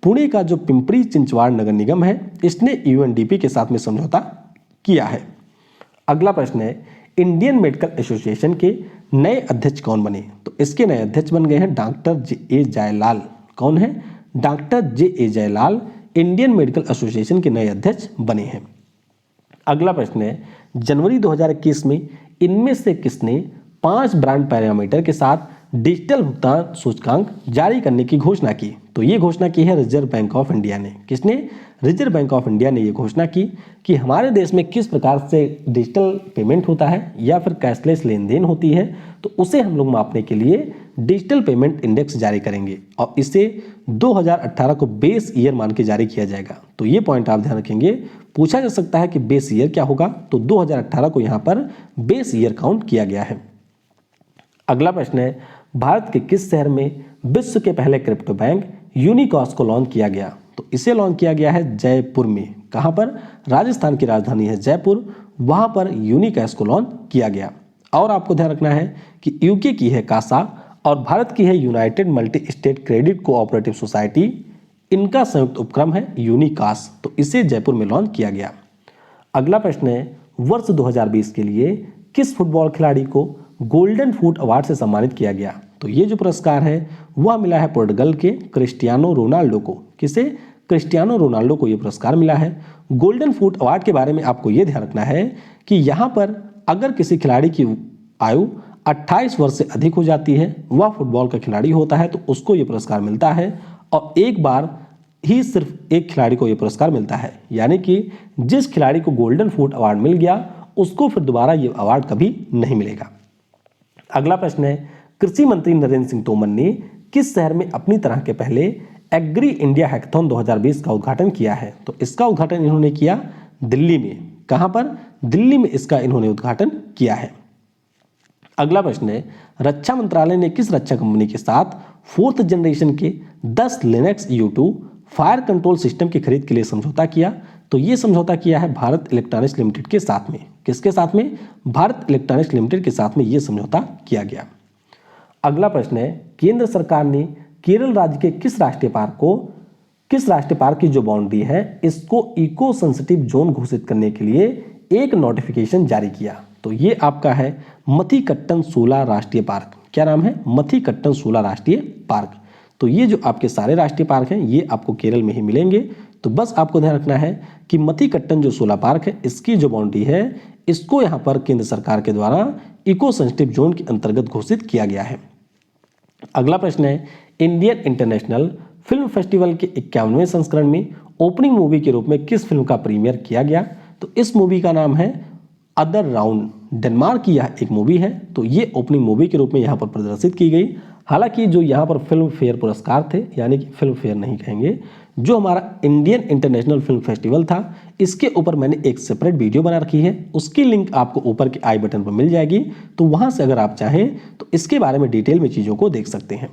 पुणे का जो पिंपरी चिंचवाड़ नगर निगम है इसने UNDP के साथ में समझौता किया है। अगला प्रश्न है, इंडियन मेडिकल एसोसिएशन के नए अध्यक्ष कौन बने? तो इसके नए अध्यक्ष बन गए हैं डॉक्टर JA जयलाल। कौन है? Doctor JA Jayalal Indian medical association के नए अध्यक्ष बने हैं। अगला प्रश्न है, जनवरी 2021 में इनमें से किसने 5 ब्रांड पैरामीटर के साथ डिजिटल भुगतान सूचकांक जारी करने की घोषणा की? तो ये घोषणा की है रिजर्व बैंक ऑफ इंडिया ने। किसने? रिजर्व बैंक ऑफ इंडिया ने ये घोषणा की कि हमारे देश में किस प्रकार से डिजिटल पेमेंट होता है या फिर कैशलेस लेन देन होती है, तो उसे हम लोग मापने के लिए डिजिटल पेमेंट इंडेक्स जारी करेंगे और इसे 2018 को बेस ईयर मान के जारी किया जाएगा। तो ये पॉइंट आप ध्यान रखेंगे। पूछा जा सकता है कि बेस ईयर क्या होगा, तो 2018 को यहाँ पर बेस ईयर काउंट किया गया है। अगला प्रश्न है, भारत के किस शहर में विश्व के पहले क्रिप्टो बैंक यूनिकॉस को लॉन्च किया गया? तो इसे लॉन्च किया गया है जयपुर में। कहां पर? राजस्थान की राजधानी है जयपुर, वहां पर यूनिकॉस को लॉन्च किया गया। और आपको ध्यान रखना है कि यूके की है कासा और भारत की है United multi state credit cooperative society, इनका संयुक्त उपक्रम है यूनिकॉस, तो इसे जयपुर में लॉन्च किया गया। अगला प्रश्न है, वर्ष 2020 के लिए किस फुटबॉल खिलाड़ी को गोल्डन फूट अवार्ड से सम्मानित किया गया? तो ये जो पुरस्कार है वह मिला है पोर्टुगल के क्रिस्टियानो रोनाल्डो को। किसे? क्रिस्टियानो रोनाल्डो को ये पुरस्कार मिला है। गोल्डन फूट अवार्ड के बारे में आपको ये ध्यान रखना है कि यहाँ पर अगर किसी खिलाड़ी की आयु 28 वर्ष से अधिक हो जाती है, वह फुटबॉल का खिलाड़ी होता है, तो उसको ये पुरस्कार मिलता है और एक बार ही सिर्फ एक खिलाड़ी को ये पुरस्कार मिलता है। यानी कि जिस खिलाड़ी को गोल्डन फूट अवार्ड मिल गया उसको फिर दोबारा ये अवार्ड कभी नहीं मिलेगा। अगला प्रश्न है, कृषि मंत्री नरेंद्र सिंह तोमर ने किस शहर में अपनी तरह के पहले एग्री इंडिया हैकाथॉन 2020 का उद्घाटन किया है? तो इसका उद्घाटन इन्होंने किया दिल्ली में। कहां पर? दिल्ली में इसका इन्होंने उद्घाटन किया है। अगला प्रश्न है, रक्षा मंत्रालय ने किस रक्षा कंपनी के साथ 4th जनरेशन के 10 Linux U2 fire control system की खरीद के लिए समझौता किया? तो ये समझौता किया है भारत इलेक्ट्रॉनिक्स लिमिटेड के साथ में। किसके साथ में? भारत इलेक्ट्रॉनिक्स लिमिटेड के साथ में ये समझौता किया गया। अगला प्रश्न है, केंद्र सरकार ने केरल राज्य के किस राष्ट्रीय पार्क की जो बाउंड्री है इसको इको सेंसिटिव जोन घोषित करने के लिए एक नोटिफिकेशन जारी किया? तो ये आपका है मथिकट्टन शूला राष्ट्रीय पार्क। क्या नाम है? मथिकट्टन शूला राष्ट्रीय पार्क। तो ये जो आपके सारे राष्ट्रीय पार्क हैं ये आपको केरल में ही मिलेंगे। तो बस आपको ध्यान रखना है कि मथिकट्टन जो शूला पार्क है इसकी जो बाउंड्री है इसको यहाँ पर केंद्र सरकार के द्वारा इको सेंसिटिव जोन के अंतर्गत घोषित किया गया है। अगला प्रश्न है, इंडियन इंटरनेशनल फिल्म फेस्टिवल के 51वें संस्करण में ओपनिंग मूवी के रूप में किस फिल्म का प्रीमियर किया गया? तो इस मूवी का नाम है अदर राउंड। डेनमार्क की यह एक मूवी है, तो ये ओपनिंग मूवी के रूप में यहाँ पर प्रदर्शित की गई। हालांकि जो यहाँ पर फिल्म फेयर पुरस्कार थे, यानी कि फिल्म फेयर नहीं कहेंगे, जो हमारा इंडियन इंटरनेशनल फिल्म फेस्टिवल था, इसके ऊपर मैंने एक सेपरेट वीडियो बना रखी है, उसकी लिंक आपको ऊपर के आई बटन पर मिल जाएगी। तो वहां से अगर आप चाहें तो इसके बारे में डिटेल में चीज़ों को देख सकते हैं।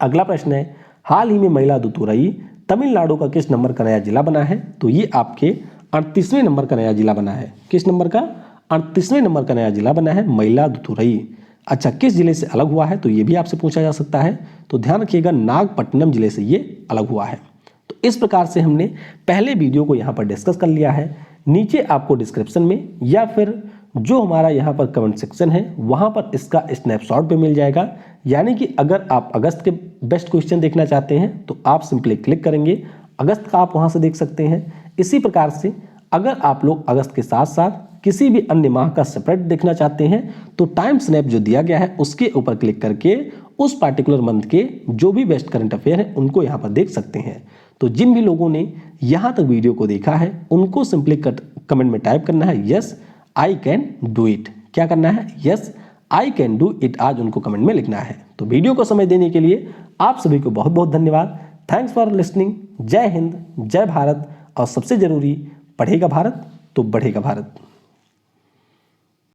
अगला प्रश्न है, हाल ही में मयिलादुथुरई तमिलनाडु का किस नंबर का नया जिला बना है? तो ये आपके 38वें नंबर का नया जिला बना है। किस नंबर का? 38वें नंबर का नया जिला बना है मयिलादुथुरई। अच्छा, किस जिले से अलग हुआ है? तो ये भी आपसे पूछा जा सकता है। तो ध्यान रखिएगा, नागपट्टनम जिले से ये अलग हुआ है। तो इस प्रकार से हमने पहले वीडियो को यहाँ पर डिस्कस कर लिया है। नीचे आपको डिस्क्रिप्शन में या फिर जो हमारा यहाँ पर कमेंट सेक्शन है वहाँ पर इसका स्नैपशॉट भी मिल जाएगा। यानी कि अगर आप अगस्त के बेस्ट क्वेश्चन देखना चाहते हैं तो आप सिंपली क्लिक करेंगे, अगस्त का आप वहाँ से देख सकते हैं। इसी प्रकार से अगर आप लोग अगस्त के साथ साथ किसी भी अन्य माह का सेपरेट देखना चाहते हैं तो टाइम स्नैप जो दिया गया है उसके ऊपर क्लिक करके उस पार्टिकुलर मंथ के जो भी बेस्ट करंट अफेयर है उनको यहाँ पर देख सकते हैं। तो जिन भी लोगों ने यहाँ तक वीडियो को देखा है उनको सिंपली कमेंट में टाइप करना है yes I can do it. क्या करना है? Yes I can do it, आज उनको कमेंट में लिखना है। तो वीडियो को समय देने के लिए आप सभी को बहुत बहुत धन्यवाद। Thanks for listening. जय हिंद, जय भारत, और सबसे जरूरी, पढ़ेगा भारत तो बढ़ेगा भारत।